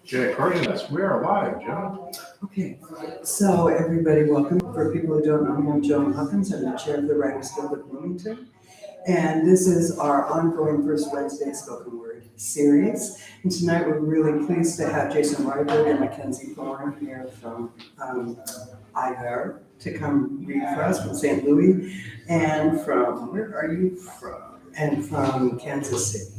Okay, recording us. We are live, Joan. Okay, so everybody, welcome. For people who don't know, I'm Joan Hawkins. I'm the chair of the Writers Guild of Bloomington. And this is our ongoing First Wednesday Spoken Word series. And tonight we're really pleased to have Jason RYBERG and Mackenzie Thorn here from RYBERG to come read for us from St. Louis. And from, where are you from? And from Kansas City.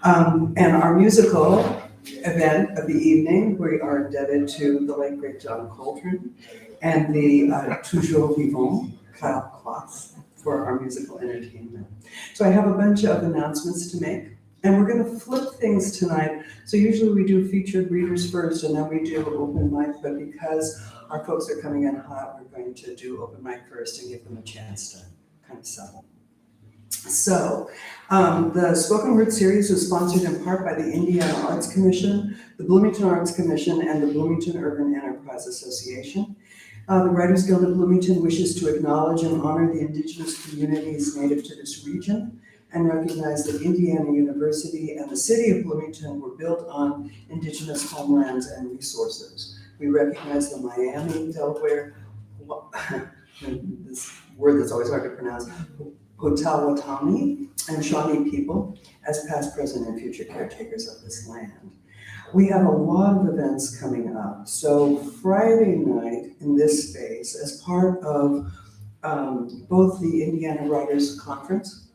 And our musical event of the evening, we are indebted to the late great John Coltrane and the Toujours Vivant class for our musical entertainment. So I have a bunch of announcements to make, and we're going to flip things tonight. So usually we do featured readers first, and then we do open mic, but because our folks are coming in hot, we're going to do open mic first and give them a chance to kind of settle. So, the Spoken Word series was sponsored in part by the Indiana Arts Commission, the Bloomington Arts Commission, and the Bloomington Urban Enterprise Association. The Writers Guild of Bloomington wishes to acknowledge and honor the indigenous communities native to this region and recognize that Indiana University and the city of Bloomington were built on indigenous homelands and resources. We recognize the Miami, Delaware, this word that's always hard to pronounce, Potawatomi and Shawnee people as past, present, and future caretakers of this land. We have a lot of events coming up. So Friday night in this space, as part of both the Indiana Writers Conference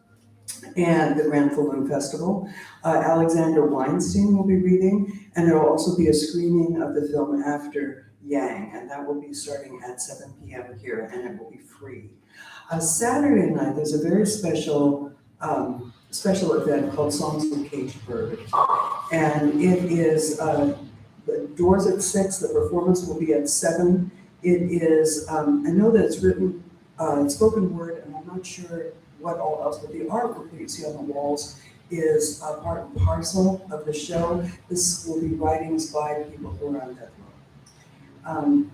and the Grand Falloon Festival, Alexander Weinstein will be reading, and there will also be a screening of the film After Yang, and that will be starting at 7 p.m. here, and it will be free. Saturday night, there's a very special event called Songs from Caged Bird. And it is, the doors at 6, the performance will be at 7. It is, I know that it's written, spoken word, and I'm not sure what all else, but the artwork that you see on the walls is a part and parcel of the show. This will be writings by people who are on death row.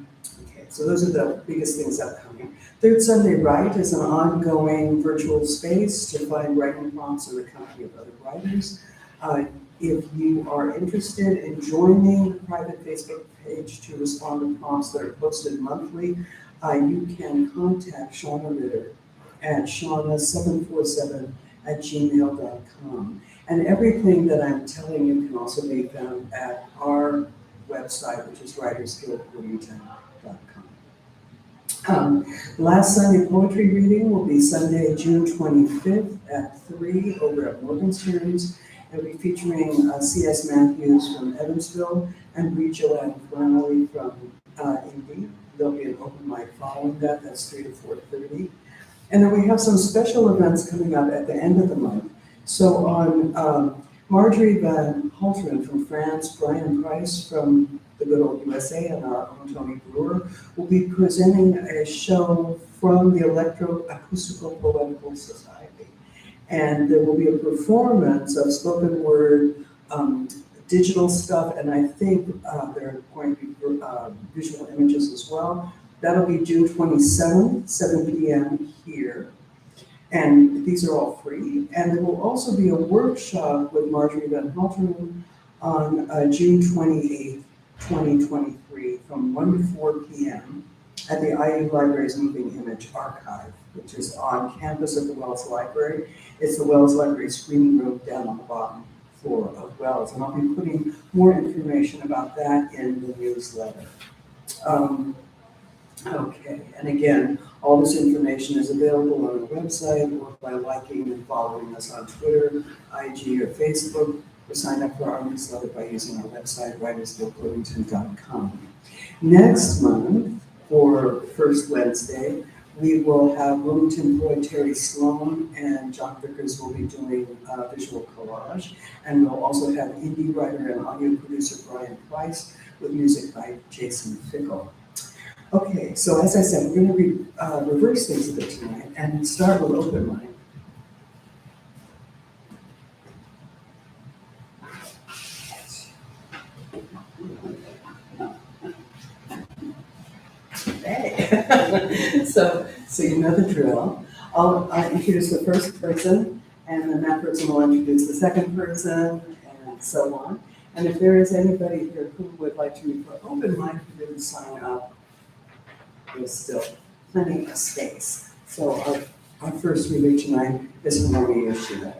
Okay, so those are the biggest things upcoming. Third Sunday Write is an ongoing virtual space to find writing prompts in the company of other writers. If you are interested in joining the private Facebook page to respond to prompts that are posted monthly, you can contact Shauna Ritter at shauna747@gmail.com. And everything that I'm telling you can also be found at our website, which is writersguildbloomington.com. Last Sunday poetry reading will be Sunday, June 25th at 3 over at Morganstern's. It'll be featuring C.S. Matthews from Evansville and Rachel and Flannelly from Indy. There'll be an open mic following that. That's 3 to 4:30. And then we have some special events coming up at the end of the month. So on Marjorie Van Hulteren from France, Brian Price from the good old USA, and our own Tony Brewer will be presenting a show from the Electroacoustical Poetical Society. And there will be a performance of spoken word, digital stuff, and I think there are going to be visual images as well. That'll be June 27th, 7 p.m. here. And these are all free. And there will also be a workshop with Marjorie Van Hulteren on June 28th, 2023 from 1 to 4 p.m. at the IU Library's Moving Image Archive, which is on campus of the Wells Library. It's the Wells Library screening room down on the bottom floor of Wells. And I'll be putting more information about that in the newsletter. Okay, and again, all this information is available on our website or by liking and following us on Twitter, IG, or Facebook, or sign up for our newsletter by using our website, writersguildbloomington.com. Next month, for First Wednesday, we will have Bloomington poet Terry Sloan and John Vickers will be doing visual collage. And we'll also have indie writer and audio producer Brian Price with music by Jason Fickle. Okay, so as I said, we're going to reverse things a bit tonight and start with open mic. Hey. So you know the drill. I'll introduce the first person, and then that person will introduce the second person, and so on. And if there is anybody here who would like to read for open mic, who didn't sign up, there's still plenty of space. So our first reader tonight is Harmony Yoshida.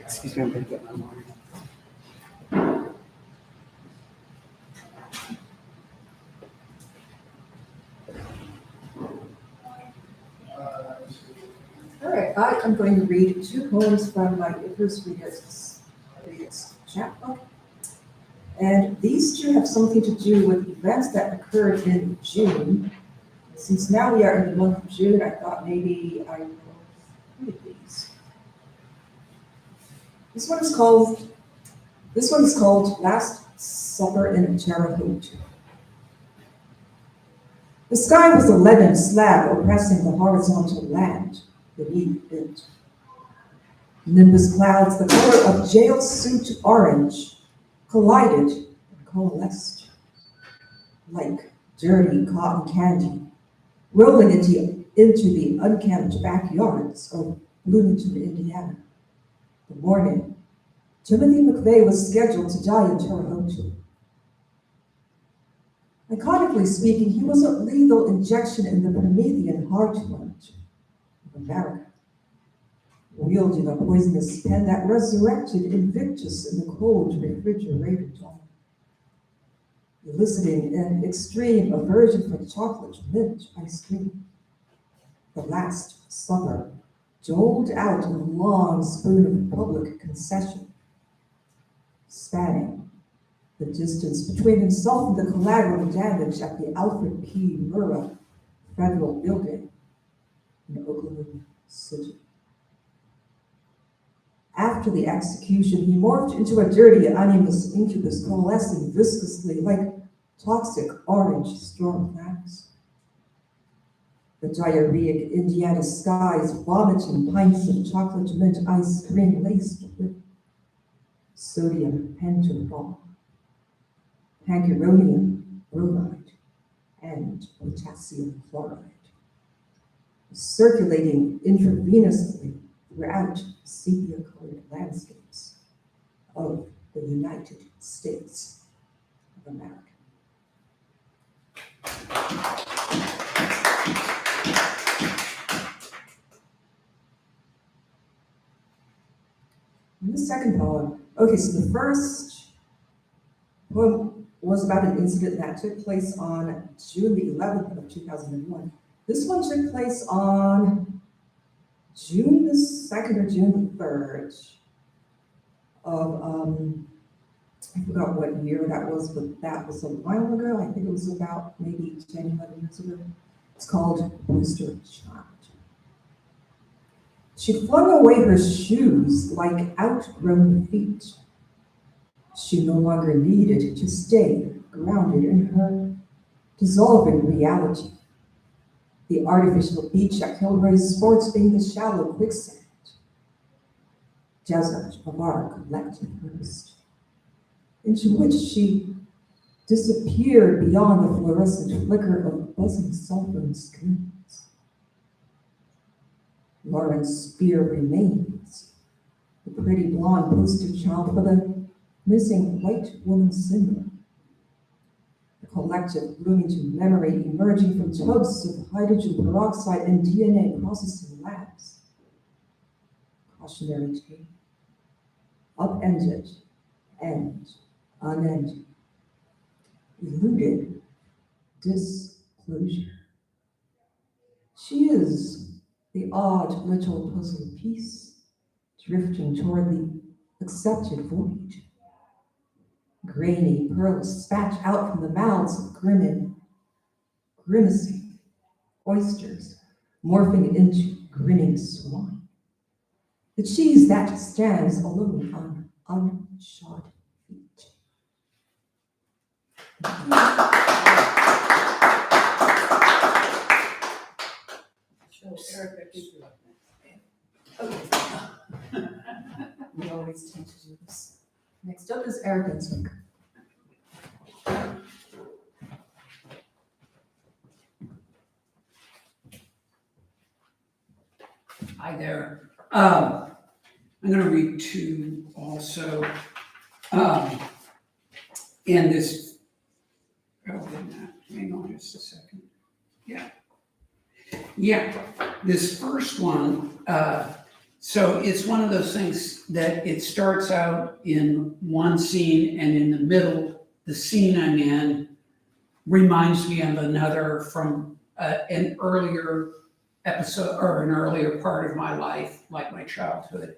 Excuse me, I'm gonna get my water. All right, I am going to read two poems from my first reader's chapbook. And these two have something to do with events that occurred in June. Since now we are in the month of June, I thought maybe I will read these. This one is called Last Supper in Terre Haute. The sky was a leaden slab oppressing the horizontal land beneath it. Nimbus clouds, the color of jail suit orange, collided and coalesced like dirty cotton candy, rolling into the unkempt backyards of Bloomington, Indiana. The morning, Timothy McVeigh was scheduled to die in Terre Haute. Iconically speaking, he was a lethal injection in the Promethean heartland of America, wielding a poisonous pen that resurrected Invictus in the cold refrigerated dawn, eliciting an extreme aversion for chocolate mint ice cream. The Last Supper doled out a long spoon of public concession, spanning the distance between himself and the collateral damage at the Alfred P. Murrah Federal Building in Oklahoma City. After the execution, he morphed into a dirty, animus incubus coalescing viscously like toxic orange storm clouds. The diarrheic Indiana skies vomiting pints of chocolate mint ice cream laced with sodium pentothal, pancuronium bromide, and potassium chloride, circulating intravenously throughout the sepia-colored landscapes of the United States of America. And the second poem, okay, so the first poem was about an incident that took place on June the 11th of 2001. This one took place on June the 2nd or June the 3rd of, I forgot what year that was, but that was a while ago. I think it was about maybe 10, 11 years ago. It's called Rooster Child. She flung away her shoes like outgrown feet. She no longer needed to stay grounded in her dissolving reality. The artificial beach at Kilroy's Sports being the shallow quicksand, desert of our collective thirst, into which she disappeared beyond the fluorescent flicker of buzzing cell phone screens. Lauren's spear remains, the pretty blonde poster child for the missing white woman syndrome. The collective Bloomington memory emerging from tubs of hydrogen peroxide and DNA processing labs. Cautionary tale, upended and unending, eluded disclosure. She is the odd little puzzle piece drifting toward the accepted void. Grainy pearls spat out from the mouths of grimacing oysters, morphing into grinning swine. The cheese that stands alone on unshod feet. So, Erica, did you like that? We always tend to do this. Next up is Erica's. Hi there. I'm going to read two also. In this, hang on just a second. Yeah, this first one, so it's one of those things that it starts out in one scene, and in the middle, the scene I'm in reminds me of another from an earlier episode or an earlier part of my life, like my childhood.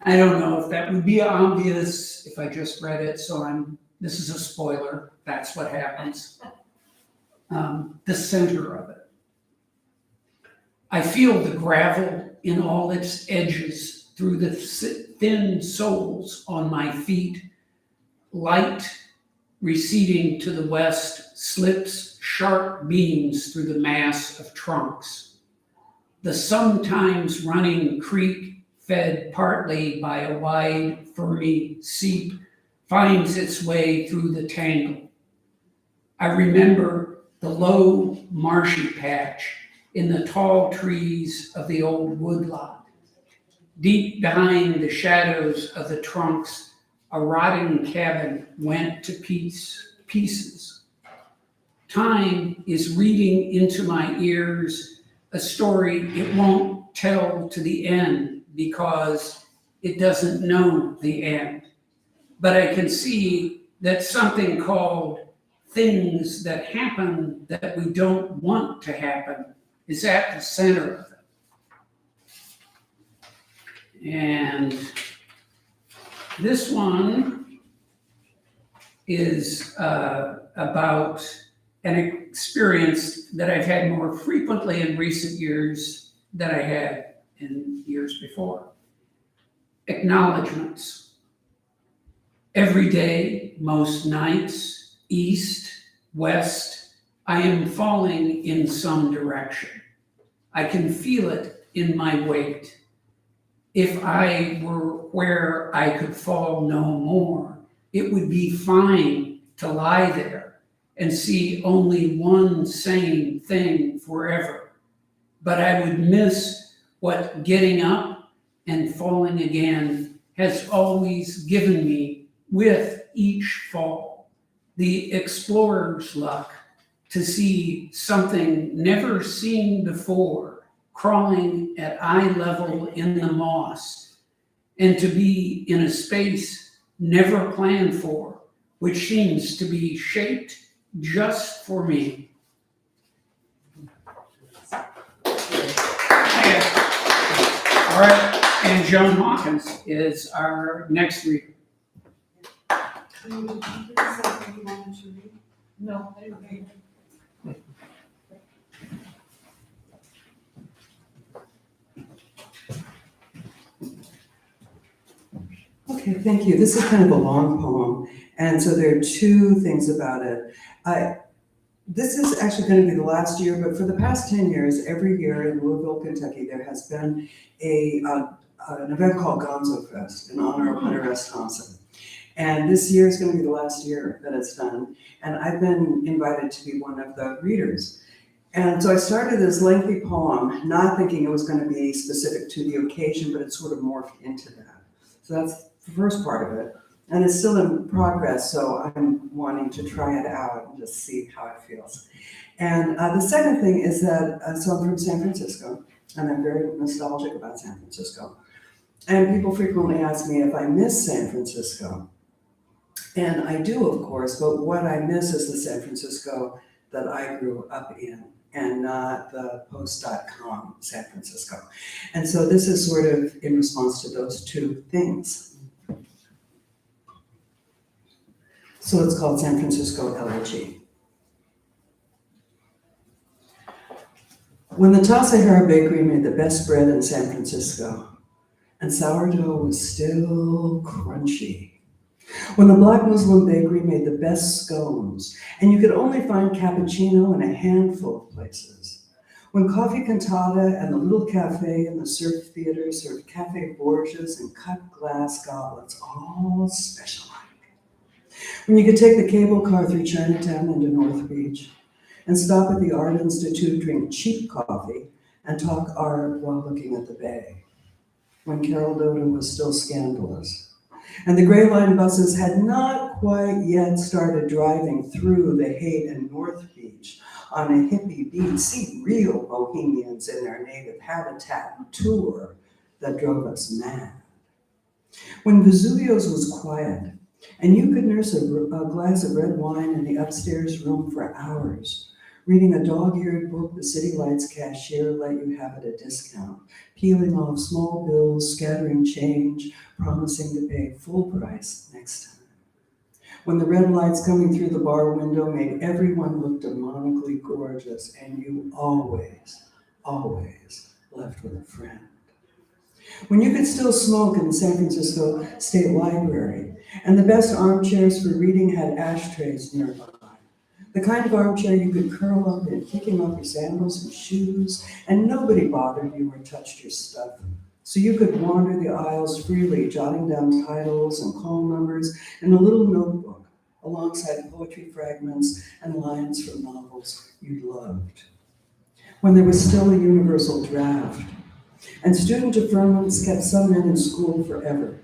I don't know if that would be obvious if I just read it, so this is a spoiler, that's what happens. The center of it. I feel the gravel in all its edges through the thin soles on my feet. Light receding to the west slips sharp beams through the mass of trunks. The sometimes running creek, fed partly by a wide, ferny seep, finds its way through the tangle. I remember the low, marshy patch in the tall trees of the old woodlot. Deep behind the shadows of the trunks, a rotting cabin went to pieces. Time is reading into my ears a story it won't tell to the end because it doesn't know the end. But I can see that something called things that happen that we don't want to happen is at the center of it. And this one is about an experience that I've had more frequently in recent years than I had in years before. Acknowledgements. Every day, most nights, east, west, I am falling in some direction. I can feel it in my weight. If I were where I could fall no more, it would be fine to lie there and see only one sane thing forever. But I would miss what getting up and falling again has always given me with each fall. The explorer's luck to see something never seen before crawling at eye level in the moss, and to be in a space never planned for, which seems to be shaped just for me. All right, and Joan Hawkins is our next reader. No, I didn't read. Okay, thank you. This is kind of a long poem, and so there are two things about it. This is actually going to be the last year, but for the past 10 years, every year in Louisville, Kentucky, there has been an event called Gonzo Fest in honor of Hunter S. Thompson. And this year is going to be the last year that it's done, and I've been invited to be one of the readers. And so I started this lengthy poem, not thinking it was going to be specific to the occasion, but it sort of morphed into that. So that's the first part of it. And it's still in progress, so I'm wanting to try it out and just see how it feels. And the second thing is that, so I'm from San Francisco, and I'm very nostalgic about San Francisco. And people frequently ask me if I miss San Francisco. And I do, of course, but what I miss is the San Francisco that I grew up in, and not the post.com San Francisco. And so this is sort of in response to those two things. So it's called San Francisco Elegy. When the Tasahara Bakery made the best bread in San Francisco, and sourdough was still crunchy. When the Black Muslim Bakery made the best scones, and you could only find cappuccino in a handful of places. When coffee cantata and the little cafe and the surf theater served cafe Borgias and cut glass goblets, all special like. When you could take the cable car through Chinatown into North Beach and stop at the Art Institute, drink cheap coffee, and talk art while looking at the bay. When Carol Dodo was still scandalous. And the Gray Line buses had not quite yet started driving through the Haight and North Beach on a hippie beat, see real bohemians in their native habitat tour that drove us mad. When Vesuvio's was quiet, and you could nurse a glass of red wine in the upstairs room for hours, reading a dog-eared book the City Lights cashier let you have at a discount, peeling off small bills, scattering change, promising to pay full price next time. When the red lights coming through the bar window made everyone look demonically gorgeous, and you always, always left with a friend. When you could still smoke in the San Francisco State Library, and the best armchairs for reading had ashtrays nearby. The kind of armchair you could curl up in, kicking off your sandals and shoes, and nobody bothered you or touched your stuff. So you could wander the aisles freely, jotting down titles and call numbers in a little notebook, alongside poetry fragments and lines from novels you loved. When there was still a universal draft, and student deferments kept some men in school forever.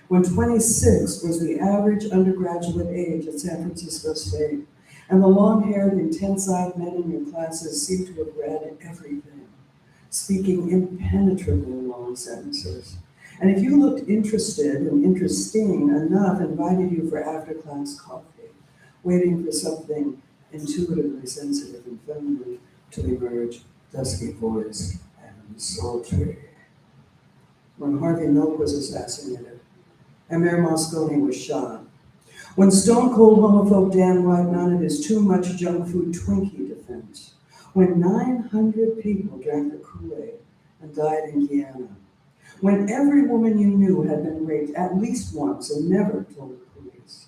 When 26 was the average undergraduate age at San Francisco State, and the long-haired, intense-eyed men in your classes seemed to have read everything, speaking impenetrably long sentences. And if you looked interested and interesting enough, invited you for after-class coffee, waiting for something intuitively sensitive and feminine to emerge, dusky voiced and sultry. When Harvey Milk was assassinated, and Mayor Moscone was shot, when stone-cold homophobe Dan White mounted his too much junk food Twinkie defense, when 900 people drank the Kool-Aid and died in Guyana, when every woman you knew had been raped at least once and never told the police,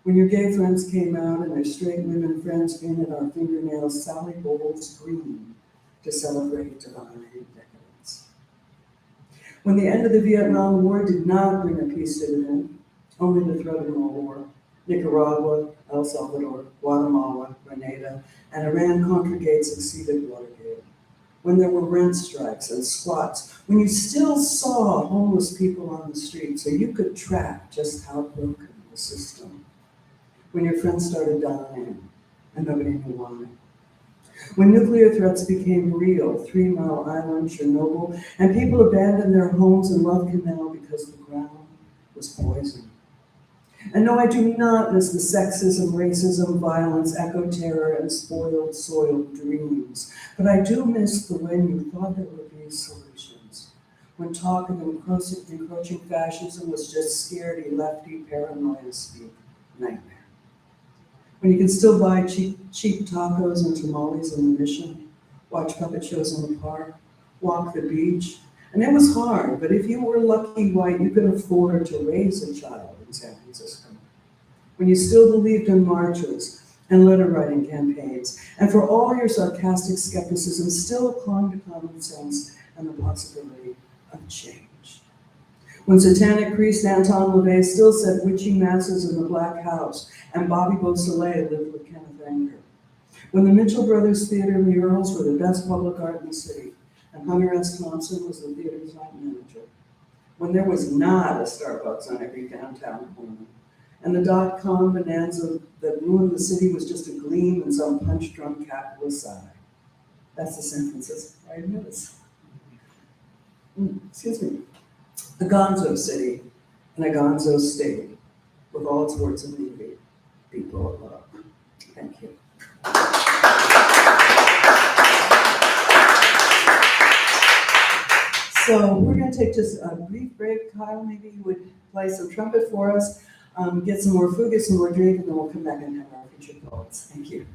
when your gay friends came out and their straight women friends painted our fingernails Sally Bowles green to celebrate divine decadence. When the end of the Vietnam War did not bring a peace dividend, only the threat of more war, Nicaragua, El Salvador, Guatemala, Grenada, and Iran-Contra-Gate succeeded Watergate. When there were rent strikes and squats, when you still saw homeless people on the street so you could track just how broken the system. When your friends started dying and nobody knew why. When nuclear threats became real, 3 Mile Island, Chernobyl, and people abandoned their homes in Love Canal because the ground was poisoned. And no, I do not miss the sexism, racism, violence, echo terror, and spoiled, soiled dreams. But I do miss the when you thought there would be solutions. When talk of encroaching fascism was just scaredy, lefty, paranoia speak, nightmare. When you could still buy cheap tacos and tamales in the Mission, watch puppet shows in the park, walk the beach. And it was hard, but if you were lucky white, you could afford to raise a child in San Francisco. When you still believed in marches and letter writing campaigns, and for all your sarcastic skepticism, still clung to common sense and the possibility of change. When satanic priest Anton LaVey still said witchy masses in the Black House, and Bobby Beausoleil lived with Kenneth Anger. When the Mitchell Brothers Theater murals were the best public art in the city, and Hunter S. Thompson was the theater's art manager. When there was not a Starbucks on every downtown corner, and the dot-com bonanza that ruined the city was just a gleam in some punch-drunk capitalist eye. That's the San Francisco I miss. Excuse me. A gonzo city and a gonzo state, with all its words of beauty, people of love. Thank you. So we're going to take just a brief break. Kyle, maybe you would play some trumpet for us, get some more food, get some more drink, and then we'll come back and have our featured poets. Thank you.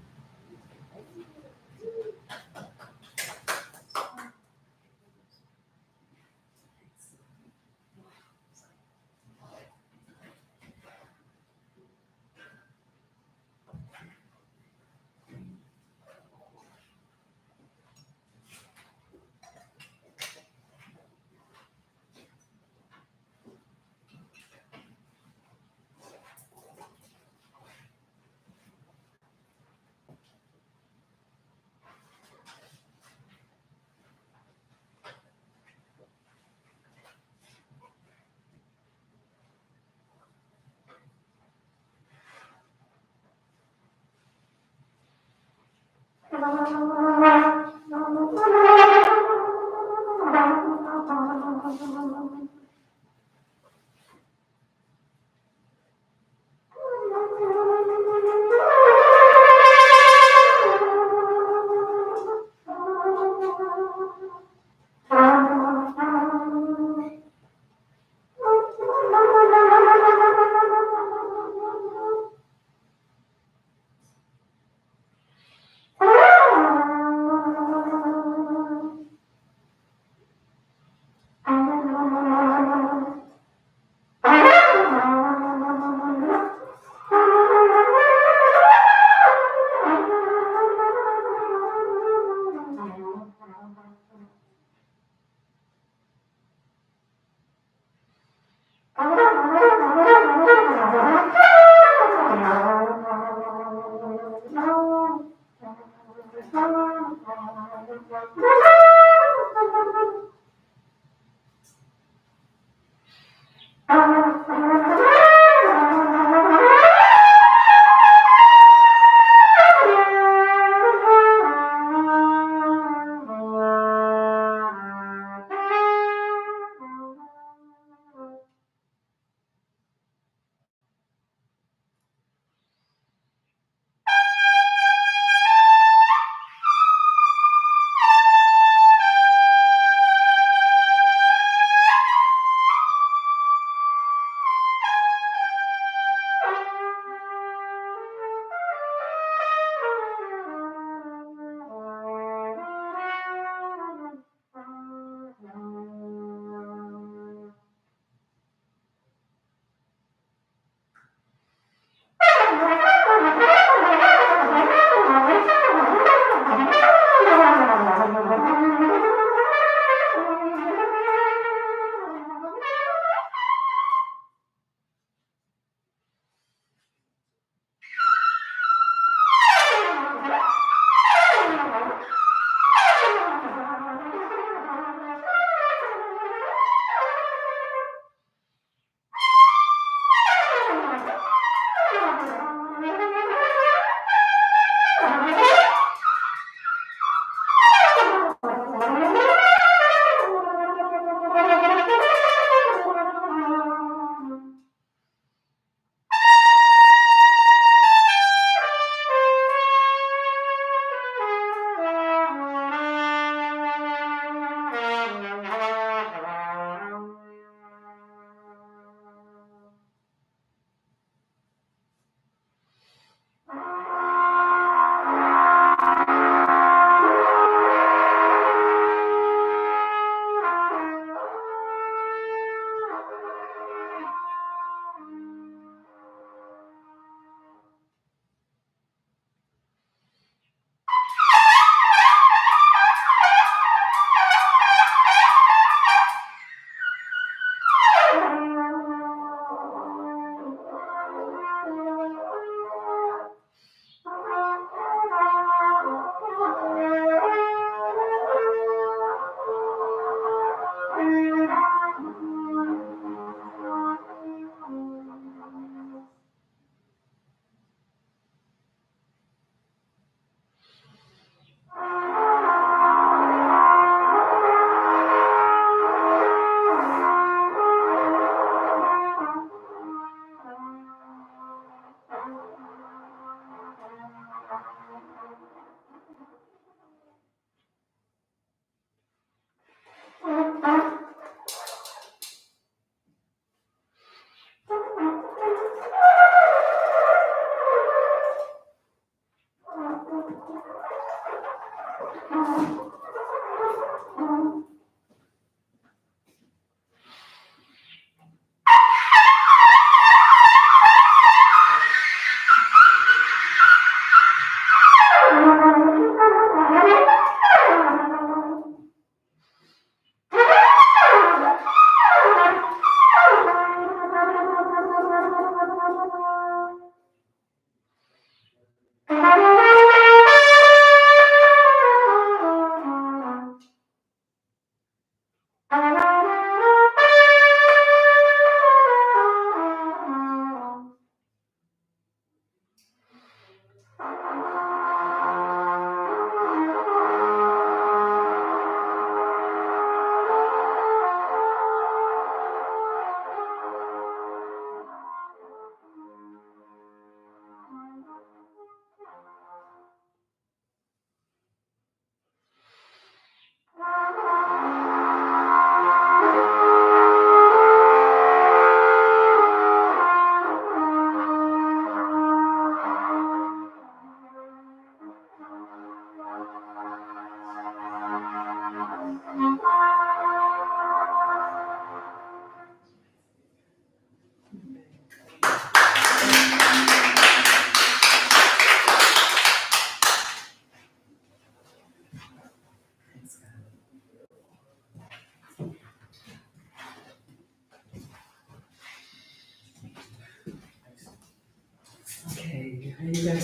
Are you guys ready?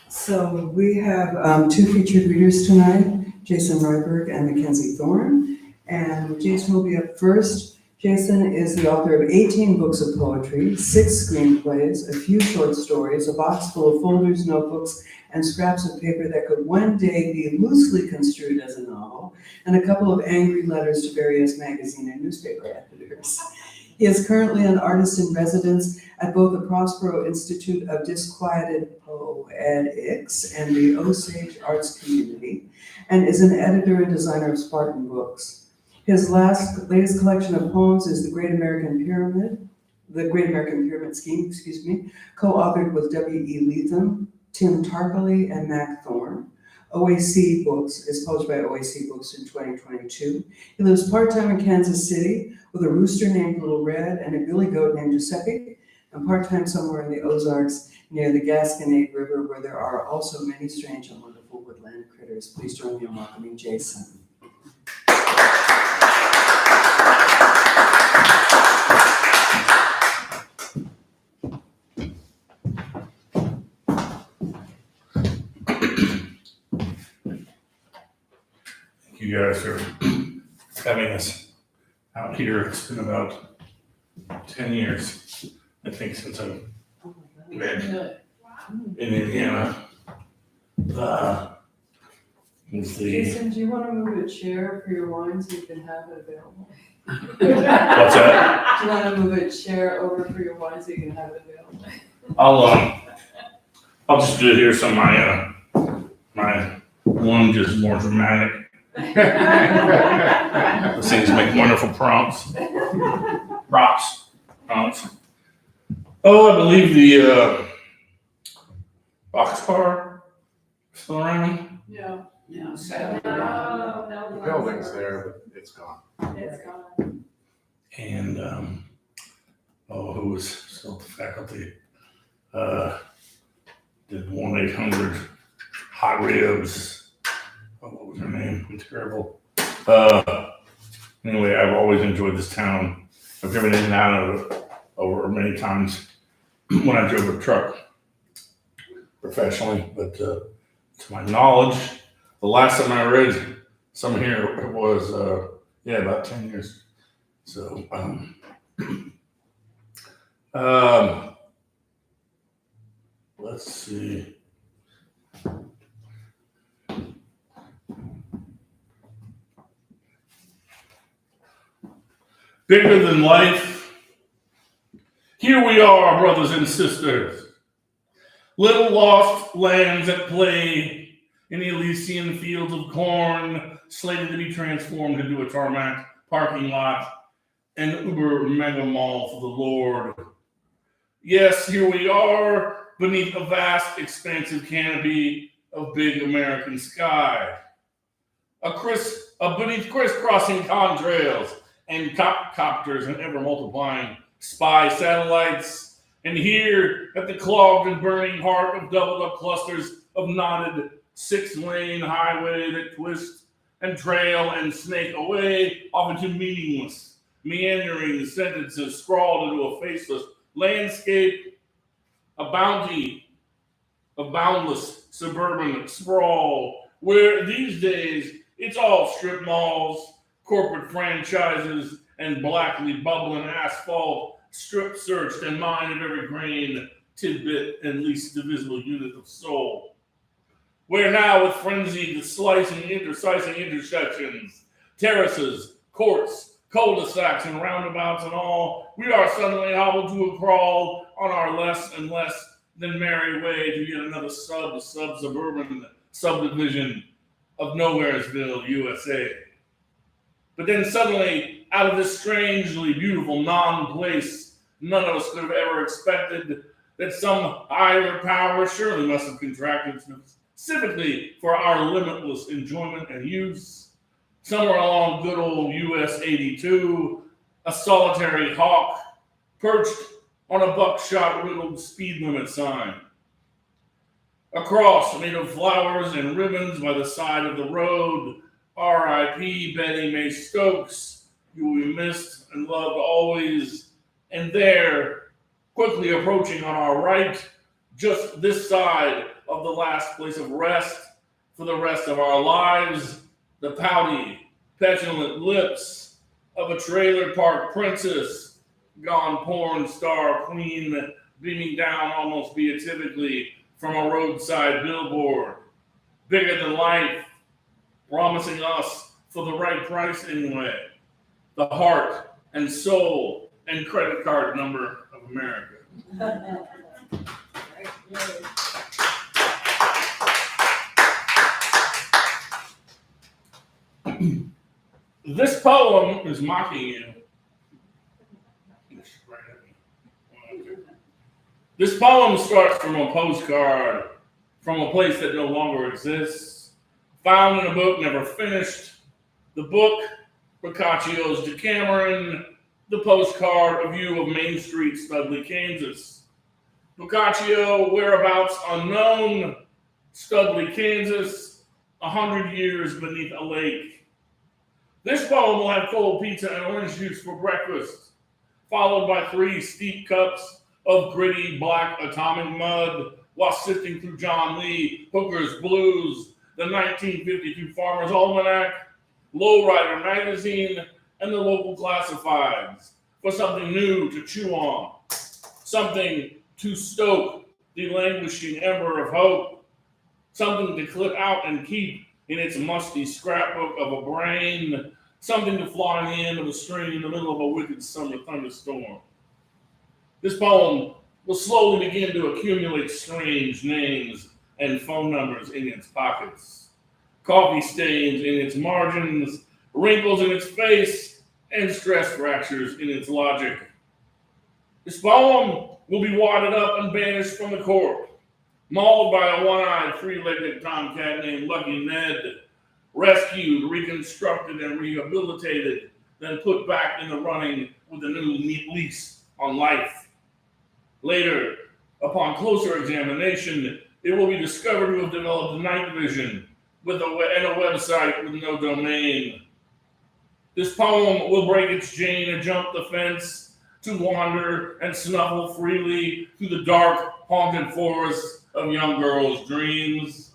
So we have two featured readers tonight, Jason RYBERG and Mackenzie Thorn. And Jason will be up first. Jason is the author of 18 books of poetry, 6 screenplays, a few short stories, a box full of folders, notebooks, and scraps of paper that could one day be loosely construed as a novel, and a couple of angry letters to various magazine and newspaper editors. He is currently an artist in residence at both the Prospero Institute of Disquieted Poetics and the Osage Arts Community, and is an editor and designer of Spartan Books. His latest collection of poems is The Great American Pyramid Scheme, co-authored with W.E. Leathem, Tim Tarkelly, and Mack Thorn. OAC Books is published by OAC Books in 2022. He lives part-time in Kansas City with a rooster named Little Red and a billygoat named Giuseppe, and part-time somewhere in the Ozarks near the Gasconade River, where there are also many strange and wonderful woodland critters. Please join me in welcoming Jason. You guys are having us out here. It's been about 10 years, I think, since I've been in Indiana. Jason, do you want to move a chair for your wine so you can have it available? What's that? Do you want to move a chair over for your wine so you can have it available? I'll just do it here so my lunge is more dramatic. Those things make wonderful prompts. Prompts. Oh, I believe the boxcar is still around. Yeah. No, sadly. The building's there, but it's gone. It's gone. And who was still at the faculty? Did 1-800 hot ribs. What was her name? I'm terrible. Anyway, I've always enjoyed this town. I've driven in and out of it over many times when I drove a truck professionally, but to my knowledge, the last time I read some here was about 10 years. So let's see. Bigger than life. Here we are, brothers and sisters. Little lost lambs at play in the Elysian fields of corn, slated to be transformed into a tarmac parking lot and uber mega mall for the Lord. Yes, here we are beneath a vast, expansive canopy of big American sky. Beneath crisscrossing contrails and copters and ever-multiplying spy satellites. And here at the clogged and burning heart of doubled-up clusters of knotted 6-lane highway that twist and trail and snake away off into meaningless, meandering sentences scrawled into a faceless landscape, a bounty of boundless suburban sprawl, where these days it's all strip malls, corporate franchises, and blackly bubbling asphalt, strip searched and mined of every grain, tidbit, and least divisible unit of soul. Where now with frenzied slicing, intercising intersections, terraces, courts, cul-de-sacs, and roundabouts and all, we are suddenly hobbled to a crawl on our less and less than merry way to yet another suburban subdivision of Nowheresville, USA. But then suddenly, out of this strangely beautiful non-place, none of us could have ever expected that some higher power surely must have contracted specifically for our limitless enjoyment and use. Somewhere along good old US 82, a solitary hawk perched on a buckshot-riddled speed limit sign. A cross made of flowers and ribbons by the side of the road. R.I.P. Betty Mae Stokes, who we missed and loved always. And there, quickly approaching on our right, just this side of the last place of rest for the rest of our lives, the pouty, petulant lips of a trailer park princess, gone porn star queen, beaming down almost beatifically from a roadside billboard, bigger than life, promising us for the right price anyway, the heart and soul and credit card number of America. This poem is mocking you. This poem starts from a postcard from a place that no longer exists, found in a book never finished. The book, Boccaccio's Decameron, the postcard, a view of Main Street, Studley, Kansas. Boccaccio, whereabouts unknown, Studley, Kansas, 100 years beneath a lake. This poem will have cold pizza and orange juice for breakfast, followed by 3 steep cups of gritty black atomic mud while sifting through John Lee Hooker's Blues, the 1952 Farmer's Almanac, Lowrider magazine, and the local classifieds for something new to chew on, something to stoke the languishing ember of hope, something to clip out and keep in its musty scrapbook of a brain, something to fly in the end of a string in the middle of a wicked summer thunderstorm. This poem will slowly begin to accumulate strange names and phone numbers in its pockets, coffee stains in its margins, wrinkles in its face, and stress fractures in its logic. This poem will be wadded up and banished from the court, mauled by a one-eyed, three-legged tomcat named Lucky Ned, rescued, reconstructed, and rehabilitated, then put back in the running with a new lease on life. Later, upon closer examination, it will be discovered to have developed night vision and a website with no domain. This poem will break its chain and jump the fence to wander and snuffle freely through the dark, haunted forests of young girls' dreams.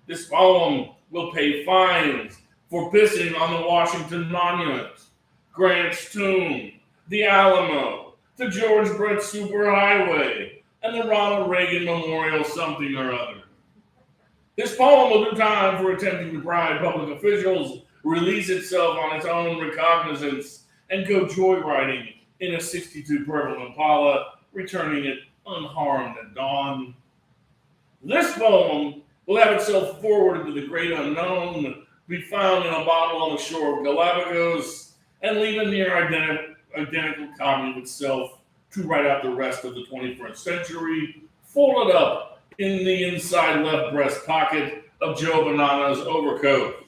This poem will pay fines for pissing on the Washington Monument, Grant's Tomb, the Alamo, the George Brett Superhighway, and the Ronald Reagan Memorial something or other. This poem will do time for attempting to bribe public officials, release itself on its own recognizance, and go joyriding in a 62 Prevalent Impala, returning it unharmed at dawn. This poem will have itself forwarded to the great unknown, be found in a bottle on the shore of Galapagos, and leave a near identical copy of itself to write out the rest of the 21st century, folded up in the inside left breast pocket of Joe Bonanno's overcoat.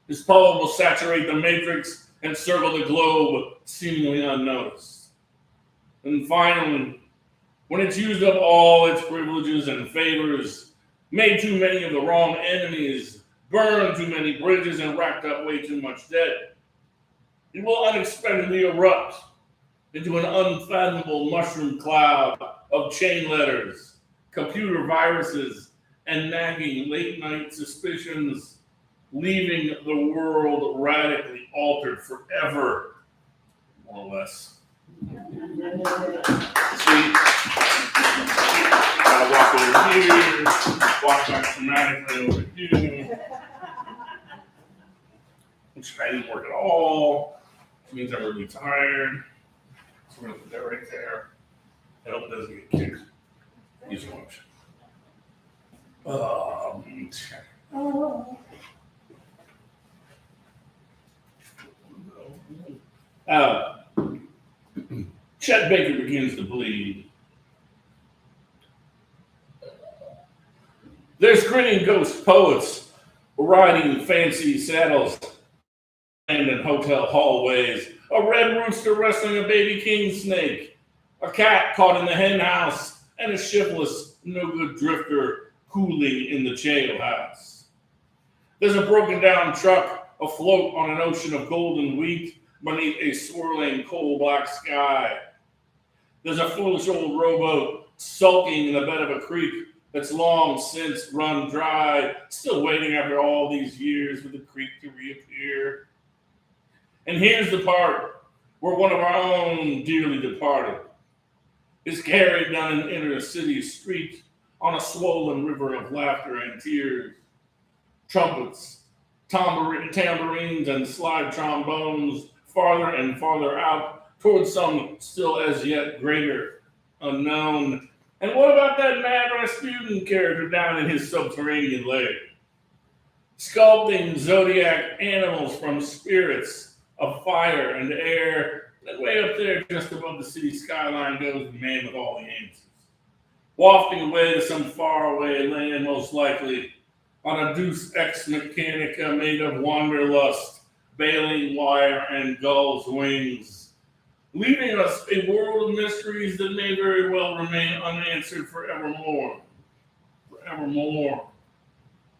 This poem will saturate the matrix and circle the globe seemingly unnoticed. And finally, when it's used up all its privileges and favors, made too many of the wrong enemies, burned too many bridges, and racked up way too much debt, it will unexpectedly erupt into an unfathomable mushroom cloud of chain letters, computer viruses, and nagging late-night suspicions, leaving the world radically altered forever, more or less. See, I walk over here, walk back dramatically over here, which I didn't work at all, which means I'm really tired. So we're gonna put that right there. I hope it doesn't get kicked. Use a motion. Chet Baker begins to bleed. There's grinning ghost poets riding fancy saddles and in hotel hallways, a red rooster wrestling a baby king snake, a cat caught in the hen house, and a shiftless, no-good drifter cooling in the jailhouse. There's a broken down truck afloat on an ocean of golden wheat beneath a swirling coal-black sky. There's a foolish old rowboat sulking in the bed of a creek that's long since run dry, still waiting after all these years for the creek to reappear. And here's the part where one of our own dearly departed is carried down an inner city street on a swollen river of laughter and tears. Trumpets, tambourines, and slide trombones farther and farther out towards some still as yet greater unknown. And what about that mad Rasputin character down in his subterranean lair? Sculpting zodiac animals from spirits of fire and air, and way up there just above the city skyline goes the man with all the answers, wafting away to some faraway land, most likely on a Deus Ex Mechanica made of wanderlust, baling wire, and gull's wings, leaving us a world of mysteries that may very well remain unanswered forevermore. Forevermore.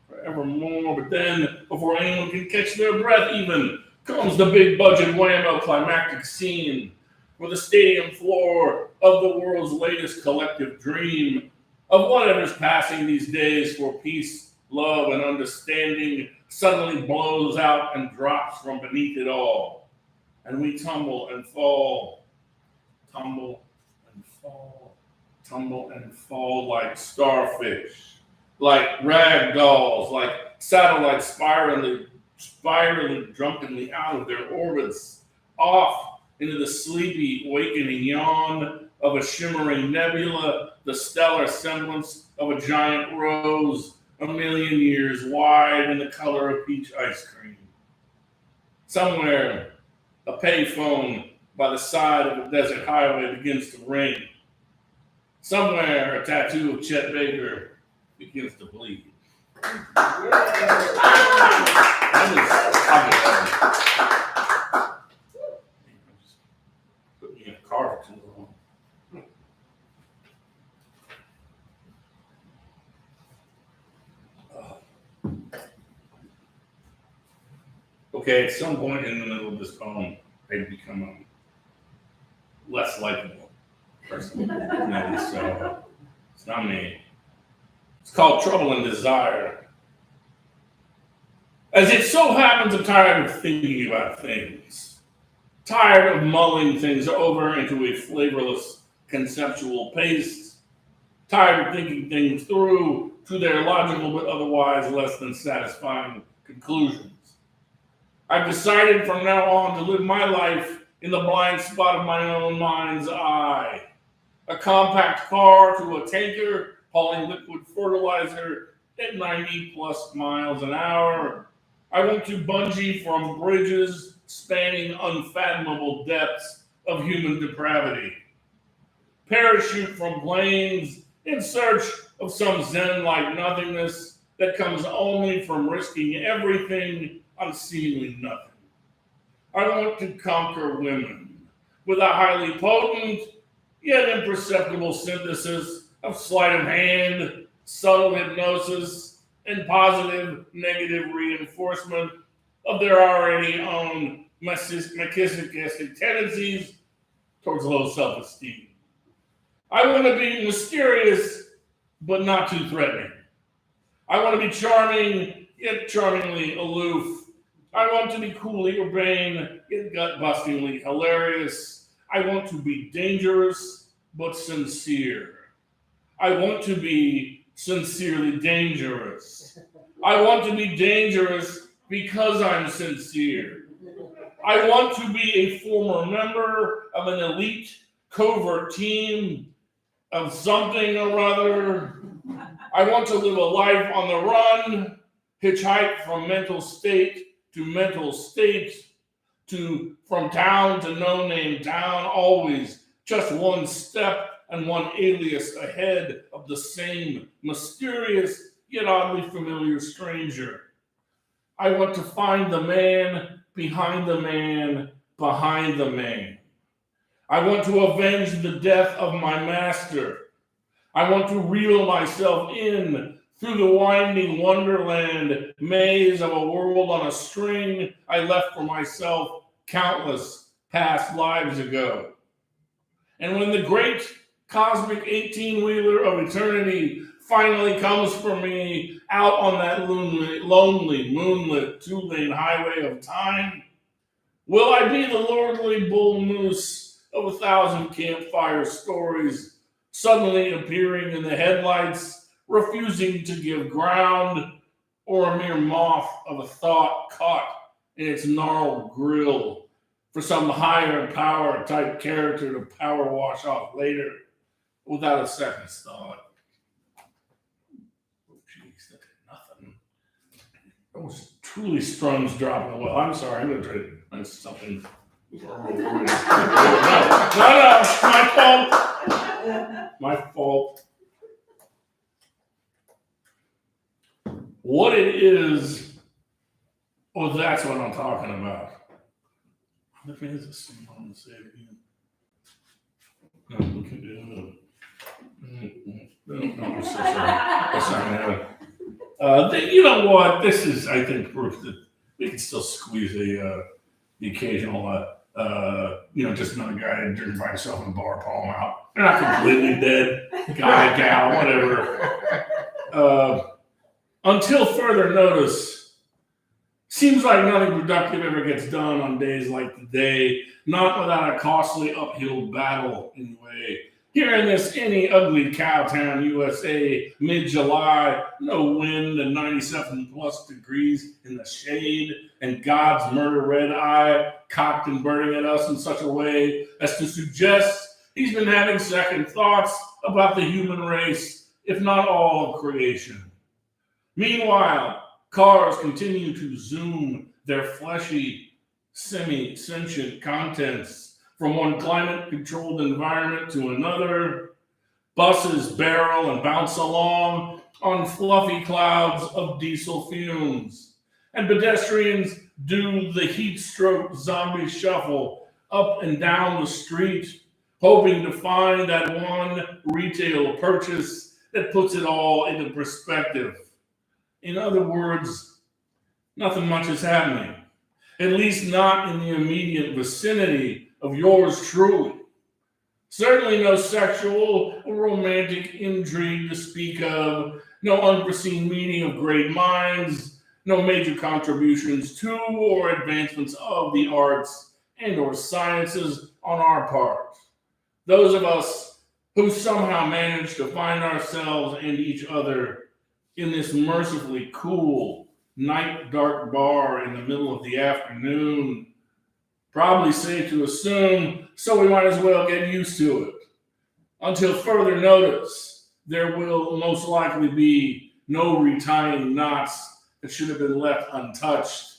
Forevermore. But then, before anyone can catch their breath even, comes the big budget whammo climactic scene where the stadium floor of the world's latest collective dream of whatever's passing these days for peace, love, and understanding suddenly blows out and drops from beneath it all. And we tumble and fall, tumble and fall, tumble and fall like starfish, like rag dolls, like satellites spiraling drunkenly out of their orbits, off into the sleepy, awakening yawn of a shimmering nebula, the stellar semblance of a giant rose, a million years wide and the color of peach ice cream. Somewhere, a payphone by the side of a desert highway begins to ring. Somewhere, a tattoo of Chet Baker begins to bleed. Put me in a car for too long. Okay, at some point in the middle of this poem, I become a less likable person. So it's not me. It's called Trouble and Desire. As it so happens, I'm tired of thinking about things. Tired of mulling things over into a flavorless conceptual paste. Tired of thinking things through to their logical but otherwise less than satisfying conclusions. I've decided from now on to live my life in the blind spot of my own mind's eye. A compact car to a tanker hauling liquid fertilizer at 90 plus miles an hour. I want to bungee from bridges spanning unfathomable depths of human depravity. Parachute from planes in search of some zen-like nothingness that comes only from risking everything on seemingly nothing. I want to conquer women with a highly potent yet imperceptible synthesis of sleight of hand, subtle hypnosis, and positive negative reinforcement of their already own masochistic tendencies towards low self-esteem. I want to be mysterious, but not too threatening. I want to be charming, yet charmingly aloof. I want to be coolly urbane, yet gut-bustingly hilarious. I want to be dangerous, but sincere. I want to be sincerely dangerous. I want to be dangerous because I'm sincere. I want to be a former member of an elite covert team of something or other. I want to live a life on the run, hitchhike from mental state to mental state, from town to no-name town, always just one step and one alias ahead of the same mysterious yet oddly familiar stranger. I want to find the man behind the man behind the man. I want to avenge the death of my master. I want to reel myself in through the winding wonderland maze of a world on a string I left for myself countless past lives ago. And when the great cosmic 18-wheeler of eternity finally comes for me out on that lonely, moonlit, two-lane highway of time? Will I be the lordly bull moose of 1,000 campfire stories, suddenly appearing in the headlights, refusing to give ground, or a mere moth of a thought caught in its gnarled grill for some higher power type character to power wash off later without a second's thought? Oh, jeez, that did nothing. That was truly Strums dropping the well. I'm sorry, I'm going to try to find something. No, my fault. My fault. What it is, oh, that's what I'm talking about. What is this? I'm going to say it again. No, we can do it. No, I'm so sorry. That's not going to happen. You know what? This is, I think, proof that we can still squeeze the occasional, just another guy drinking by himself in a bar poem out. They're not completely dead. Guy, gal, whatever. Until further notice, seems like nothing productive ever gets done on days like today, not without a costly uphill battle anyway. Here in this any ugly cowtown, USA, mid-July, no wind and 97 plus degrees in the shade, and God's murder red eye cocked and burning at us in such a way as to suggest he's been having second thoughts about the human race, if not all of creation. Meanwhile, cars continue to zoom their fleshy, semi-sentient contents from one climate-controlled environment to another. Buses barrel and bounce along on fluffy clouds of diesel fumes. And pedestrians do the heat-stroke zombie shuffle up and down the street, hoping to find that one retail purchase that puts it all into perspective. In other words, nothing much is happening, at least not in the immediate vicinity of yours truly. Certainly no sexual or romantic intrigue to speak of, no unforeseen meeting of great minds, no major contributions to or advancements of the arts and or sciences on our part. Those of us who somehow manage to find ourselves and each other in this mercifully cool, night dark bar in the middle of the afternoon, probably safe to assume, so we might as well get used to it. Until further notice, there will most likely be no retying knots that should have been left untouched,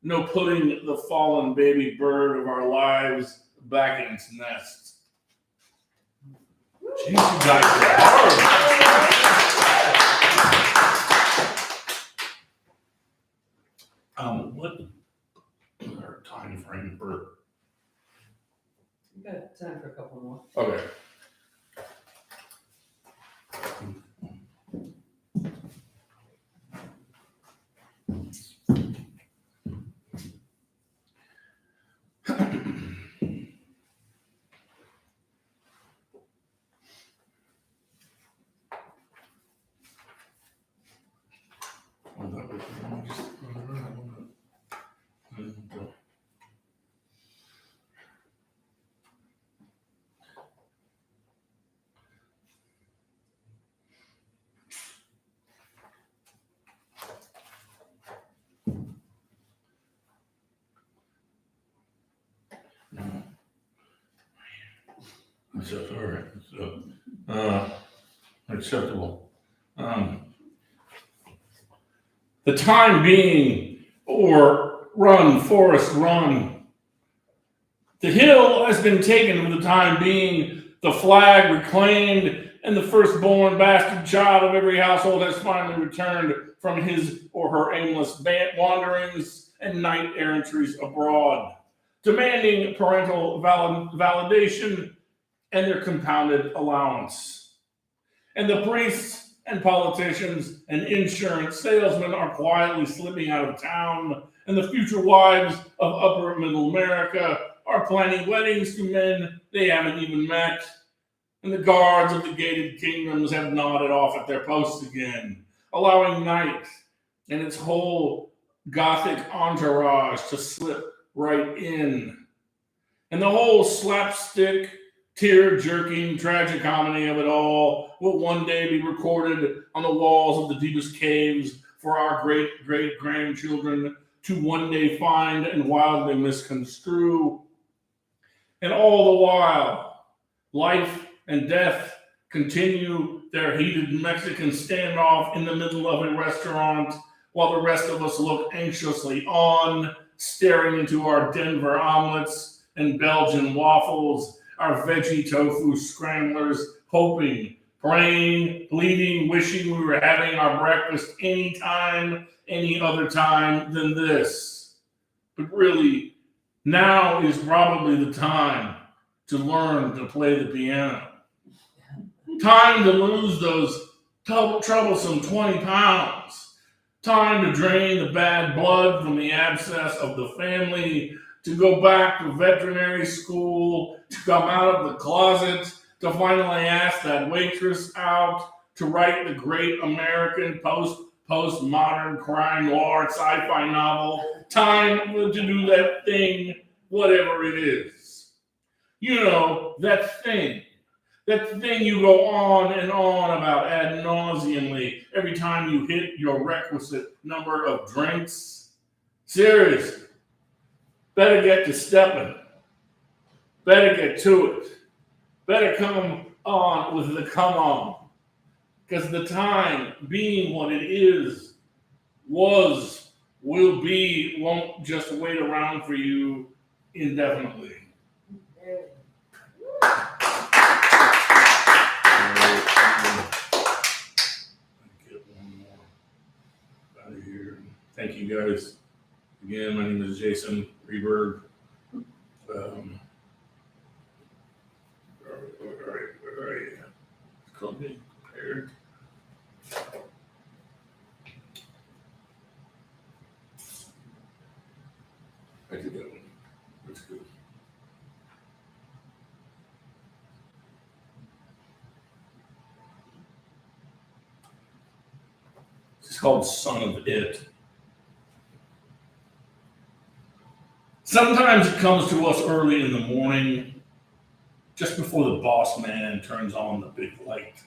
no putting the fallen baby bird of our lives back in its nest. Jeez, you guys are hard. What is our time frame for? We've got time for a couple more. Okay. So, all right. So, acceptable. The time being, or run, Forrest, run. The hill has been taken for the time being, the flag reclaimed, and the firstborn bastard child of every household has finally returned from his or her aimless wanderings and night errantries abroad, demanding parental validation and their compounded allowance. And the priests and politicians and insurance salesmen are quietly slipping out of town, and the future wives of upper middle America are planning weddings to men they haven't even met. and the guards of the gated kingdoms have nodded off at their posts again, allowing night and its whole Gothic entourage to slip right in. And the whole slapstick, tear-jerking tragicomedy of it all will one day be recorded on the walls of the deepest caves for our great-great-grandchildren to one day find and wildly misconstrue. And all the while, life and death continue their heated Mexican standoff in the middle of a restaurant while the rest of us look anxiously on, staring into our Denver omelets and Belgian waffles, our veggie tofu scramblers, hoping, praying, pleading, wishing we were having our breakfast any other time than this. But really, now is probably the time to learn to play the piano. Time to lose those troublesome 20 pounds. Time to drain the bad blood from the abscess of the family, to go back to veterinary school, to come out of the closet, to finally ask that waitress out, to write the great American postmodern crime noir sci-fi novel. Time to do that thing, whatever it is. You know, that thing you go on and on about ad nauseumly every time you hit your requisite number of drinks. Seriously, better get to stepping. Better get to it. Better come on with the come on. Because the time being what it is, was, will be, won't just wait around for you indefinitely. Thank you guys. Again, my name is Jason RYBERG. All right. Call me prepared. I did that one. That's good. It's called Son of It. Sometimes it comes to us early in the morning, just before the boss man turns on the big light.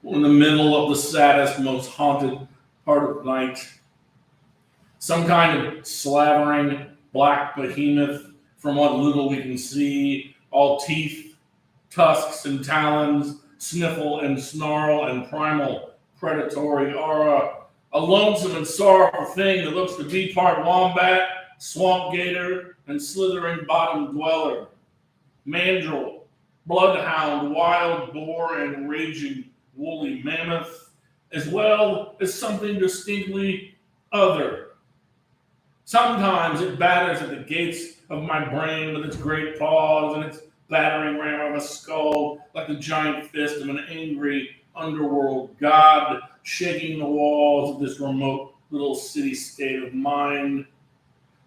We're in the middle of the saddest, most haunted part of night. Some kind of slavering black behemoth, from what little we can see, all teeth, tusks, and talons, sniffle and snarl and primal predatory aura. A lonesome and sorrowful thing that looks to be part wombat, swamp gator, and slithering bottom dweller. Mandrill, bloodhound, wild boar, and raging woolly mammoth, as well as something distinctly other. Sometimes it batters at the gates of my brain with its great paws and its battering ram of a skull, like the giant fist of an angry underworld god, shaking the walls of this remote little city-state of mine.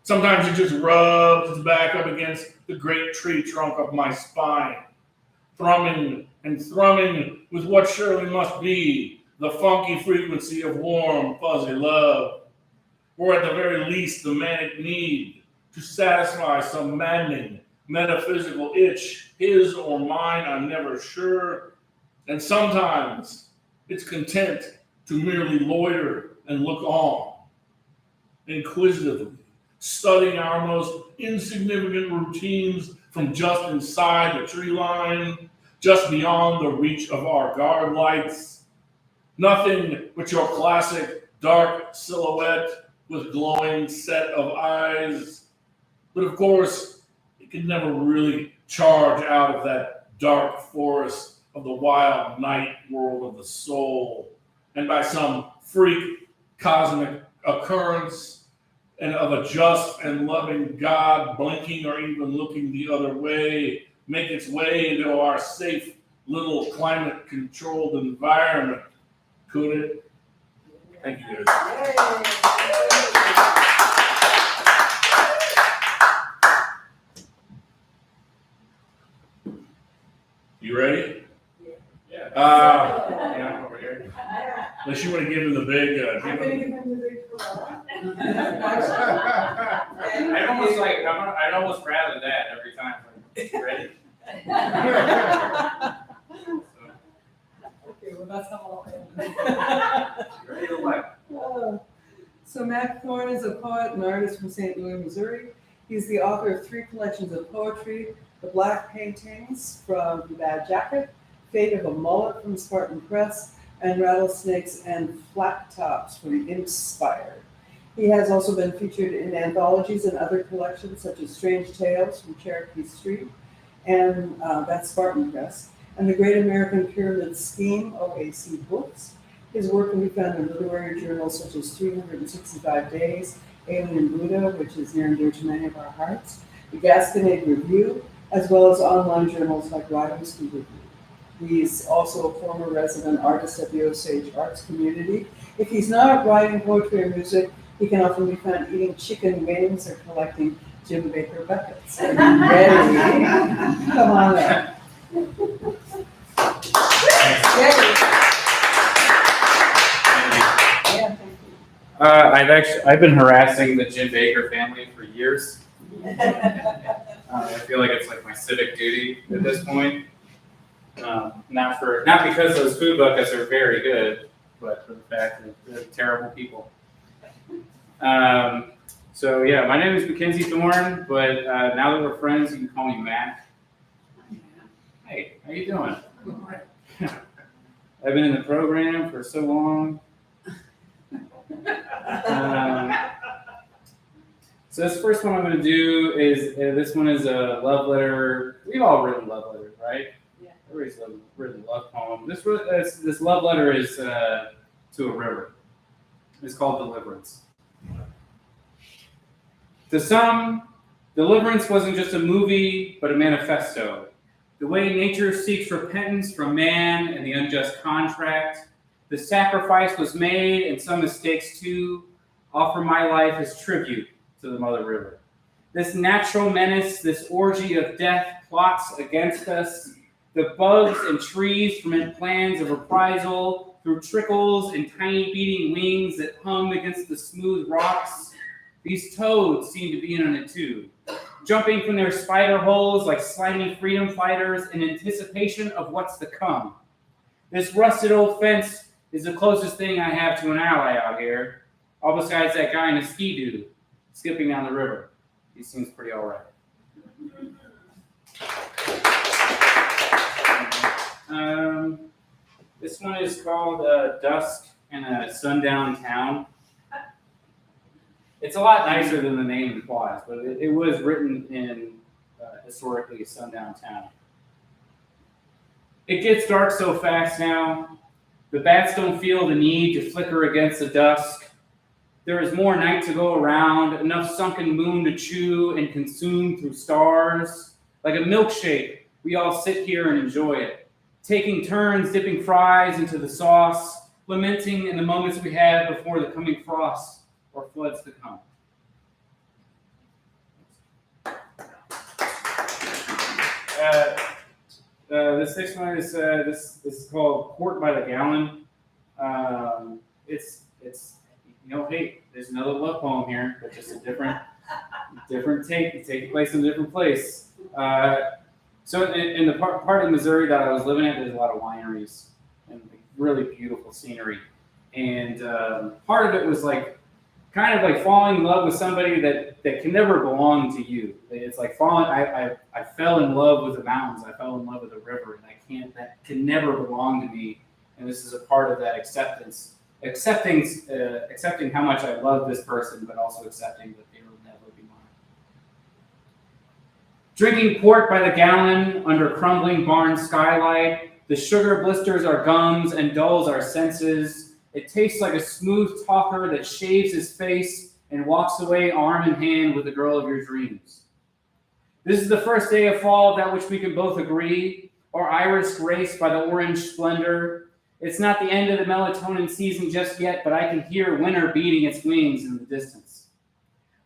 Sometimes it just rubs its back up against the great tree trunk of my spine, thrumming and thrumming with what surely must be the funky frequency of warm, fuzzy love, or at the very least the manic need to satisfy some maddening metaphysical itch, his or mine, I'm never sure. And sometimes it's content to merely loiter and look on, inquisitively, studying our most insignificant routines from just inside the tree line, just beyond the reach of our guard lights. Nothing but your classic dark silhouette with glowing set of eyes. But of course, it can never really charge out of that dark forest of the wild night world of the soul, and by some freak cosmic occurrence and of a just and loving God blinking or even looking the other way, make its way into our safe little climate-controlled environment. Could it? Thank you, guys. You ready? Yeah. Yeah, Over here. unless you want to give him the big, I'm give gonna him, give him the big gorilla. I'd almost rather that every time. Like, ready? Okay, well, that's how I'll Ready to what? end. So Mack Thorn is a poet and artist from St. Louis, Missouri. He's the author of 3 collections of poetry: The Black Paintings from The Bad Jacket, Fate of a Mullet from Spartan Press, and Rattlesnakes and Flat Tops from Inspired. He has also been featured in anthologies and other collections such as Strange Tales from Cherokee Street, and that's Spartan Press, and The Great American Pyramid Scheme, OAC Books. His work can be found in literary journals such as 365 Days, Alien Buddha, which is near and dear to many of our hearts, the Gasconade Review, as well as online journals like RYBERG Review. He's also a former resident artist at the Osage Arts Community. If he's not writing poetry or music, he can often be found eating chicken wings or collecting Jim Baker buckets. Are you ready? Come on up. Yeah, thank you. I've been harassing the Jim Baker family for years. I feel like it's like my civic duty at this point. Not because those food buckets are very good, but for the fact that they're terrible people. So yeah, my name is Mackenzie Thorn, but now that we're friends, you can call me Mac. Hey, how you doing? I've been in the program for so long. So this first one I'm going to do is, this one is a love letter. We've all written love letters, right? Yeah. Everybody's written a love poem. This love letter is to a river. It's called Deliverance. To some, deliverance wasn't just a movie, but a manifesto. The way nature seeks repentance from man and the unjust contract. The sacrifice was made, and some mistakes too. Offer my life as tribute to the Mother River. This natural menace, this orgy of death plots against us. The bugs and trees ferment plans of reprisal through trickles and tiny beating wings that hum against the smooth rocks. These toads seem to be in on it too, jumping from their spider holes like slimy freedom fighters in anticipation of what's to come. This rusted old fence is the closest thing I have to an ally out here, all besides that guy in a ski-doo skipping down the river. He seems pretty all right. This one is called Dusk in a Sundown Town. It's a lot nicer than the name implies, but it was written in historically a sundown town. It gets dark so fast now. The bats don't feel the need to flicker against the dusk. There is more night to go around, enough sunken moon to chew and consume through stars. Like a milkshake, we all sit here and enjoy it, taking turns dipping fries into the sauce, lamenting in the moments we have before the coming frost or floods to come. This next one is this is called Court by the Gallon. It's hey, there's another love poem here, but just a different take place in a different place. So in the part of Missouri that I was living at, there's a lot of wineries and really beautiful scenery. And part of it was kind of like falling in love with somebody that can never belong to you. It's like I fell in love with the mountains. I fell in love with the river, and that can never belong to me. And this is a part of that acceptance. Accepting how much I love this person, but also accepting that they will never be mine. Drinking port by the gallon under crumbling barn skylight, the sugar blisters our gums and dulls our senses. It tastes like a smooth talker that shaves his face and walks away arm in hand with the girl of your dreams. This is the first day of fall, that which we can both agree, our iris graced by the orange splendor. It's not the end of the melatonin season just yet, but I can hear winter beating its wings in the distance.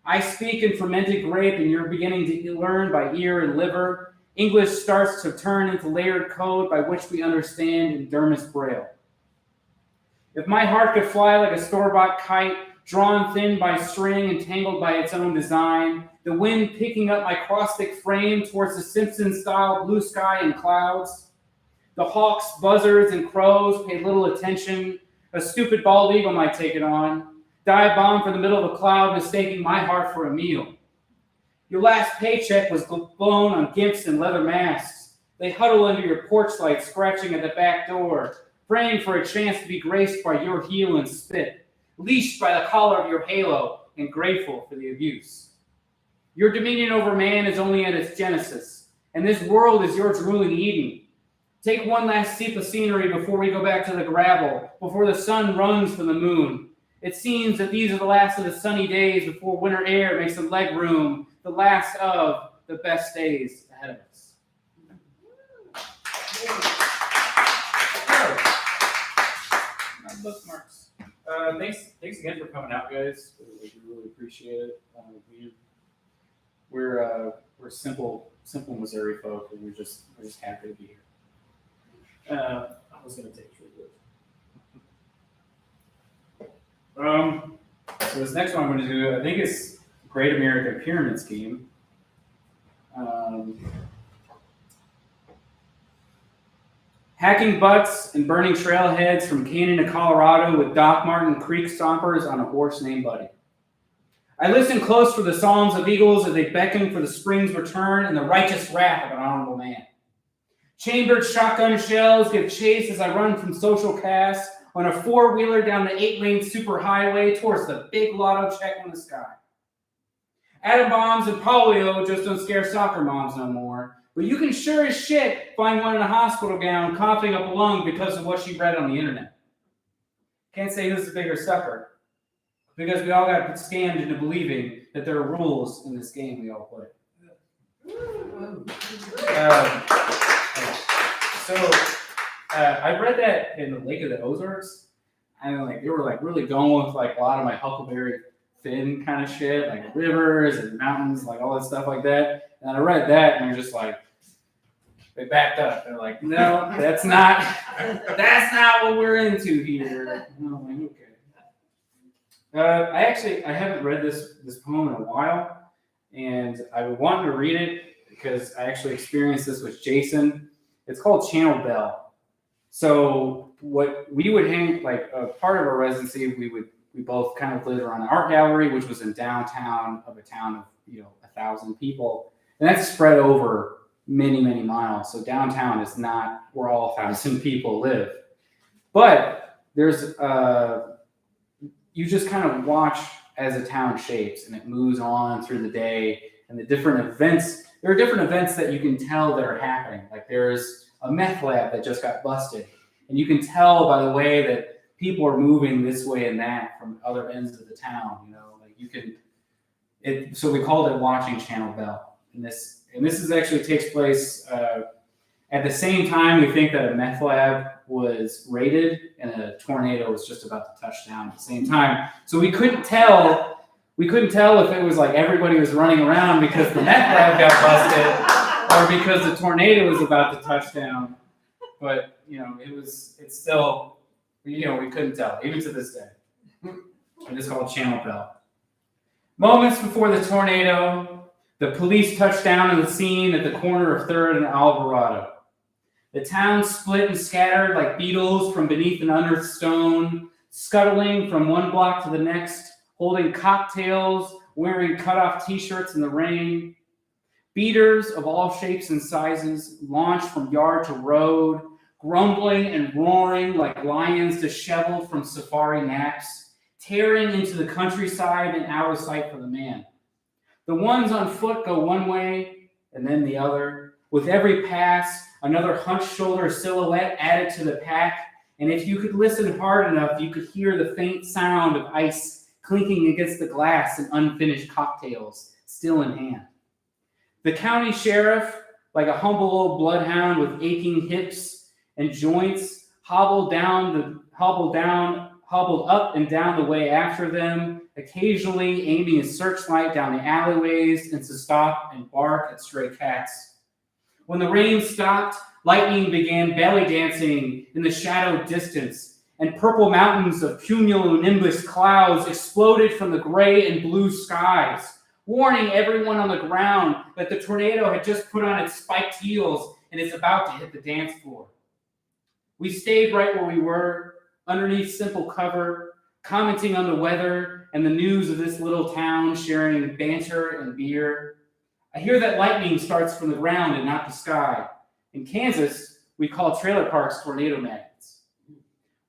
I speak in fermented grape, and you're beginning to learn by ear and liver. English starts to turn into layered code by which we understand in Dermis Braille. If my heart could fly like a store-bought kite, drawn thin by string and tangled by its own design, the wind picking up my caustic frame towards the Simpson-style blue sky and clouds. The hawks, buzzards, and crows pay little attention. A stupid bald eagle might take it on. Dive bomb for the middle of a cloud, mistaking my heart for a meal. Your last paycheck was blown on gimps and leather masks. They huddle under your porch light, scratching at the back door, praying for a chance to be graced by your heel and spit, leashed by the collar of your halo, and grateful for the abuse. Your dominion over man is only at its genesis, and this world is your drooling Eden. Take one last sip of scenery before we go back to the gravel, before the sun runs from the moon. It seems that these are the last of the sunny days before winter air makes some leg room, the last of the best days ahead of us. Bookmarks. Thanks again for coming out, guys. We really appreciate it. We're simple Missouri folk, and we're just happy to be here. I was gonna take so this next one I'm going to do, I think it's Great American Pyramid Scheme. Hacking butts and burning trailheads from Canyon to Colorado with Doc Martin creek stompers on a horse named Buddy. I listen close for the psalms of eagles as they beckon for the spring's return and the righteous wrath of an honorable man. Chambered shotgun shells give chase as I run from social cast on a four-wheeler down the 8-lane superhighway towards the big lotto check in the sky. Atom bombs and polio just don't scare soccer moms no more, but you can sure as shit find one in a hospital gown coughing up a lung because of what she read on the internet. Can't say who's the bigger sucker, because we all got scammed into believing that there are rules in this game we all play. I read that in the Lake of the Ozarks, and they were really going with a lot of my Huckleberry Finn kind of shit, like rivers and mountains, all that stuff like that. And I read that, and they're just they backed up. They're like, no, that's not what we're into here. And I'm like, okay. I haven't read this poem in a while, and I wanted to read it because I actually experienced this with Jason. It's called Channel Bell. So what we would hang, a part of our residency, we both kind of lived around the art gallery, which was in downtown of a town of 1,000 people, and that's spread over many, many miles. So downtown is not where all 1,000 people live, but there's you just kind of watch as a town shapes and it moves on through the day, and the different events. There are different events that you can tell that are happening. There's a meth lab that just got busted, and you can tell by the way that people are moving this way and that from other ends of the town. So we called it Watching Channel Bell, and this actually takes place at the same time we think that a meth lab was raided and a tornado was just about to touch down at the same time. So we couldn't tell if it was everybody was running around because the meth lab got busted or because the tornado was about to touch down. But, it's still, we couldn't tell, even to this day. It is called Channel Bell. Moments before the tornado, the police touched down on the scene at the corner of 3rd and Alvarado. The town split and scattered like beetles from beneath an unearthed stone, scuttling from one block to the next, holding cocktails, wearing cut-off t-shirts in the rain. Beaters of all shapes and sizes launched from yard to road, grumbling and roaring like lions disheveled from safari naps, tearing into the countryside and out of sight for the man. The ones on foot go one way and then the other. With every pass, another hunched shoulder silhouette added to the pack, and if you could listen hard enough, you could hear the faint sound of ice clinking against the glass and unfinished cocktails, still in hand. The county sheriff, like a humble old bloodhound with aching hips and joints, hobbled up and down the way after them, occasionally aiming his searchlight down the alleyways and to stop and bark at stray cats. When the rain stopped, lightning began belly dancing in the shadowed distance, and purple mountains of cumulonimbus clouds exploded from the gray and blue skies, warning everyone on the ground that the tornado had just put on its spiked heels and is about to hit the dance floor. We stayed right where we were, underneath simple cover, commenting on the weather and the news of this little town, sharing banter and beer. I hear that lightning starts from the ground and not the sky. In Kansas, we call trailer parks tornado magnets.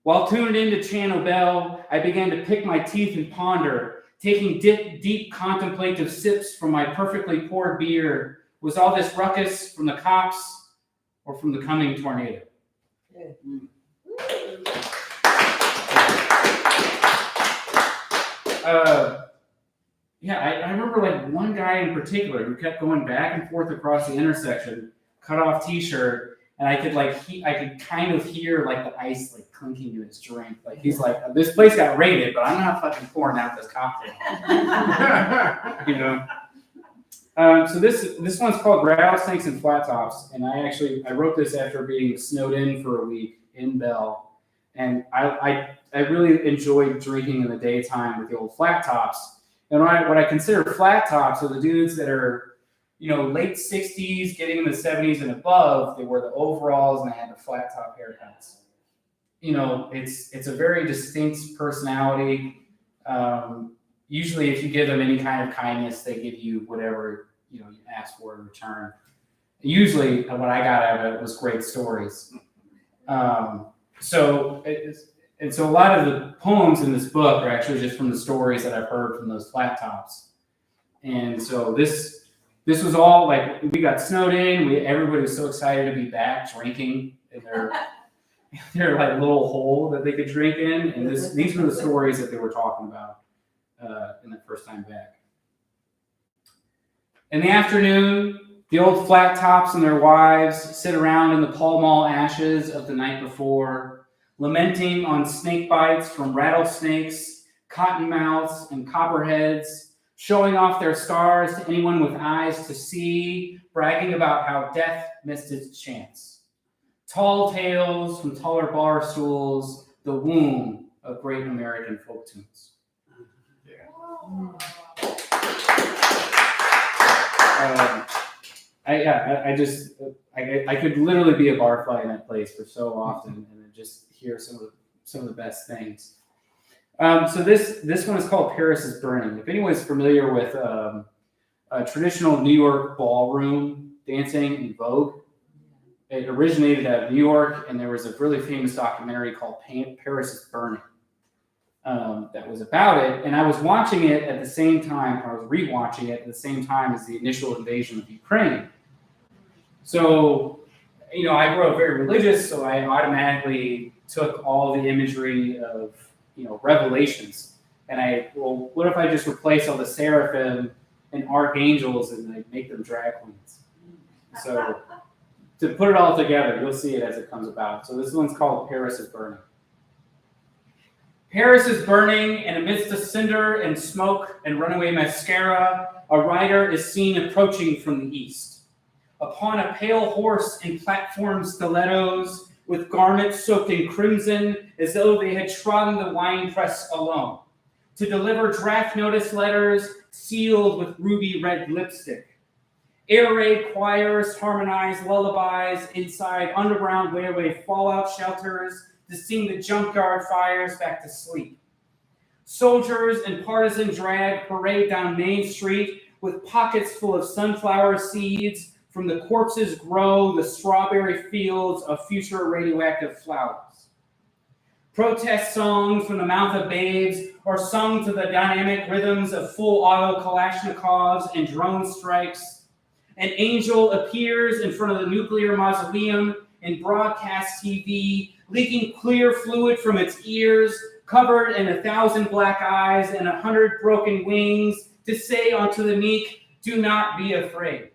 While tuned into Channel Bell, I began to pick my teeth and ponder, taking deep contemplative sips from my perfectly poured beer. Was all this ruckus from the cops or from the coming tornado? I remember like one guy in particular who kept going back and forth across the intersection, cut off t-shirt, and I could kind of hear like the ice like clinking to his drink. Like he's like, this place got raided, but I'm not fucking pouring out this cocktail. You know. So this one's called Rattlesnakes and Flat Tops, and I wrote this after being snowed in for a week in Bell, and I really enjoyed drinking in the daytime with the old flat tops. And what I consider flat tops are the dudes that are, you know, late 60s, getting in the 70s and above. They wore the overalls and they had the flat top haircuts. You know, it's a very distinct personality. Usually, if you give them any kind of kindness, they give you whatever you ask for in return. Usually, what I got out of it was great stories. So a lot of the poems in this book are actually just from the stories that I've heard from those flat tops. And so this was all like, we got snowed in. Everybody was so excited to be back drinking in their like little hole that they could drink in. And these were the stories that they were talking about in the first time back. In the afternoon, the old flat tops and their wives sit around in the Pall Mall ashes of the night before, lamenting on snake bites from rattlesnakes, cottonmouths, and copperheads, showing off their scars to anyone with eyes to see, bragging about how death missed its chance. Tall tales from taller bar stools, the womb of great American folk tunes. I could literally be a barfly in that place for so often and just hear some of the best things. So this one is called Paris is Burning. If anyone's familiar with a traditional New York ballroom dancing in Vogue, it originated out of New York, and there was a really famous documentary called Paris is Burning that was about it. And I was watching it at the same time, I was rewatching it at the same time as the initial invasion of Ukraine. So, I grew up very religious, so I automatically took all the imagery of, revelations. And what if I just replace all the seraphim and archangels and I make them drag queens? So, to put it all together, you'll see it as it comes about. So this one's called Paris is Burning. Paris is burning, and amidst the cinder and smoke and runaway mascara, a rider is seen approaching from the east. Upon a pale horse in platform stilettos, with garments soaked in crimson, as though they had trodden the wine press alone, to deliver draft notice letters sealed with ruby red lipstick. Air raid choirs harmonize lullabies inside underground railway fallout shelters to sing the junkyard fires back to sleep. Soldiers and partisan drag parade down Main Street with pockets full of sunflower seeds. From the corpses grow the strawberry fields of future radioactive flowers. Protest songs from the mouth of babes are sung to the dynamic rhythms of full auto Kalashnikovs and drone strikes. An angel appears in front of the nuclear mausoleum in broadcast TV, leaking clear fluid from its ears, covered in 1,000 black eyes and 100 broken wings, to say unto the meek, do not be afraid.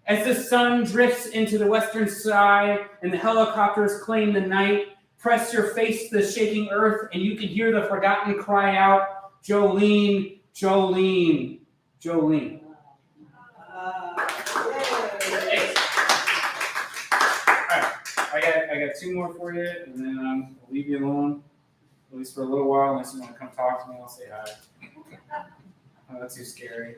As the sun drifts into the western sky and the helicopters claim the night, press your face to the shaking earth and you can hear the forgotten cry out, Jolene, Jolene, Jolene. I got two more for you, and then I'll leave you alone, at least for a little while, unless you want to come talk to me. I'll say hi. Oh, that's too scary.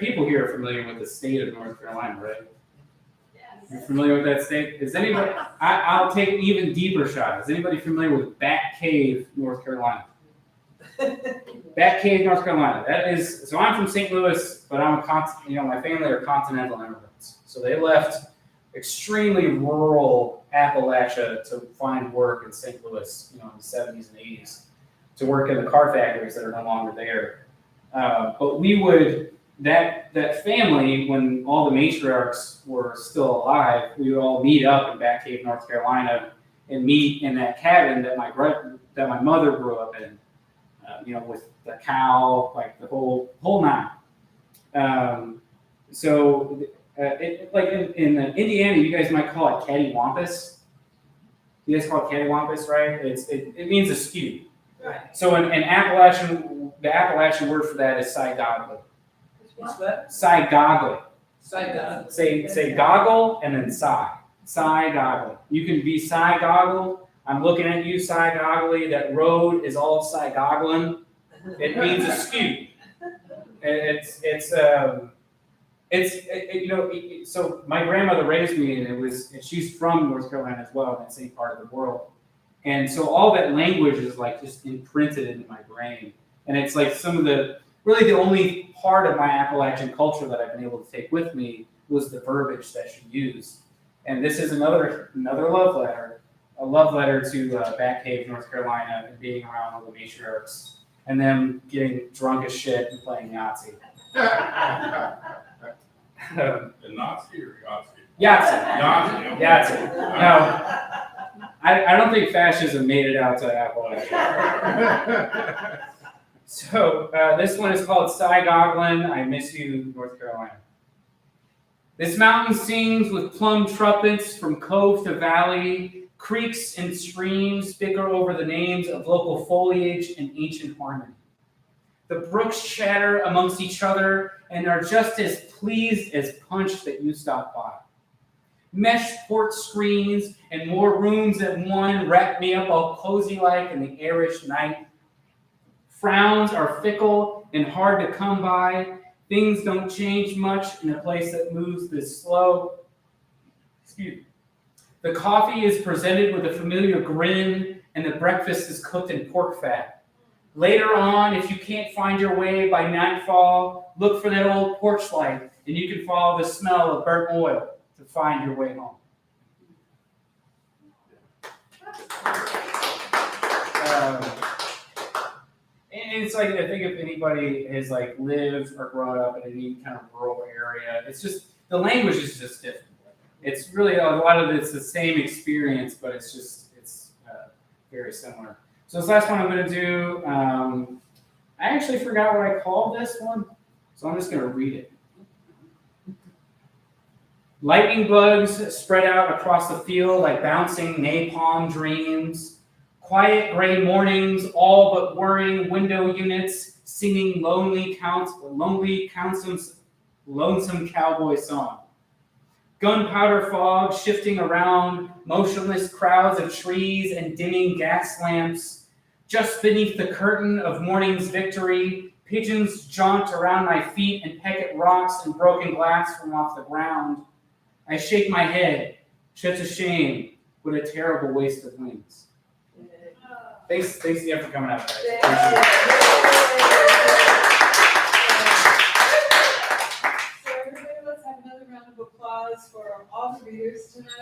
People here are familiar with the state of North Carolina, right? Yes. You're familiar with that state? Is anybody? I'll take an even deeper shot. Is anybody familiar with Bat Cave, North Carolina? Bat Cave, North Carolina. That is. So I'm from St. Louis, but I'm my family are continental immigrants. So they left extremely rural Appalachia to find work in St. Louis, in the 70s and 80s, to work in the car factories that are no longer there. But we would, that family, when all the matriarchs were still alive, we would all meet up in Bat Cave, North Carolina, and meet in that cabin that my mother grew up in, with the cow, like the whole nine. In Indiana, you guys might call it cattywampus. You guys call it cattywampus, right? It means askew. Right. So in Appalachian, the Appalachian word for that is side-goggly. What's that? Side-goggly. Side-goggly. Say goggle and then sigh. Side-goggly. You can be side-goggle. I'm looking at you side-goggly. That road is all side-goggling. It means askew. So my grandmother raised me, and she's from North Carolina as well, that same part of the world. And so all that language is like just imprinted into my brain. And it's like really the only part of my Appalachian culture that I've been able to take with me was the verbiage that she used. And this is another love letter, a love letter to Bat Cave, North Carolina, and being around all the matriarchs, and them getting drunk as shit and playing Yahtzee. The Nazi or Yahtzee? Yahtzee. Yahtzee. No, I don't think fascism made it out to Appalachia. So this one is called Side-Goggling. I Miss You, North Carolina. This mountain sings with plum trumpets from cove to valley. Creeks and streams bicker over the names of local foliage and ancient harmony. The brooks chatter amongst each other and are just as pleased as punch that you stopped by. Mesh port screens and more rooms than one wrap me up all cozy-like in the airish night. Frowns are fickle and hard to come by. Things don't change much in a place that moves this slow. Excuse me. The coffee is presented with a familiar grin, and the breakfast is cooked in pork fat. Later on, if you can't find your way by nightfall, look for that old porch light, and you can follow the smell of burnt oil to find your way home. And it's like, I think if anybody has like lived or grown up in any kind of rural area, it's just, the language is just different. It's really, a lot of it's the same experience, but it's very similar. So this last one I'm going to do, I actually forgot what I called this one, so I'm just going to read it. Lightning bugs spread out across the field like bouncing napalm dreams. Quiet gray mornings, all but whirring window units, singing lonesome cowboy song. Gunpowder fog shifting around, motionless crowds of trees and dimming gas lamps. Just beneath the curtain of morning's victory, pigeons jaunt around my feet and peck at rocks and broken glass from off the ground. I shake my head. Such a shame. What a terrible waste of wings. Thanks again for coming out, guys. Appreciate it. So everybody, let's have another round of applause for all the readers tonight.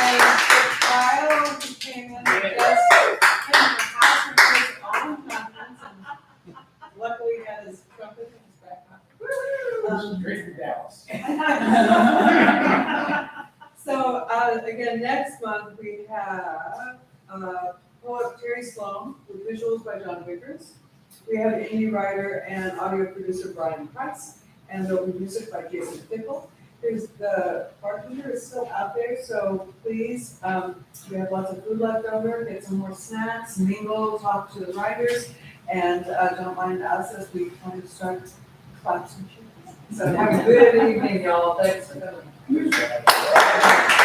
And for Kyle, who came in with us, came in the house and played all the conference, and luckily he had his trumpet in his back pocket. Great for Dallas. So again, next month we have poet Terry Sloan with visuals by John Vickers. We have indie writer and audio producer Brian Price, and there'll be music by Jason Fickle. The bartender is still out there, so please, we have lots of food left over. Get some more snacks, mingle, talk to the writers, and don't mind us as we kind of start claps and cheers. So have a good evening, y'all. Thanks for coming. Here's that.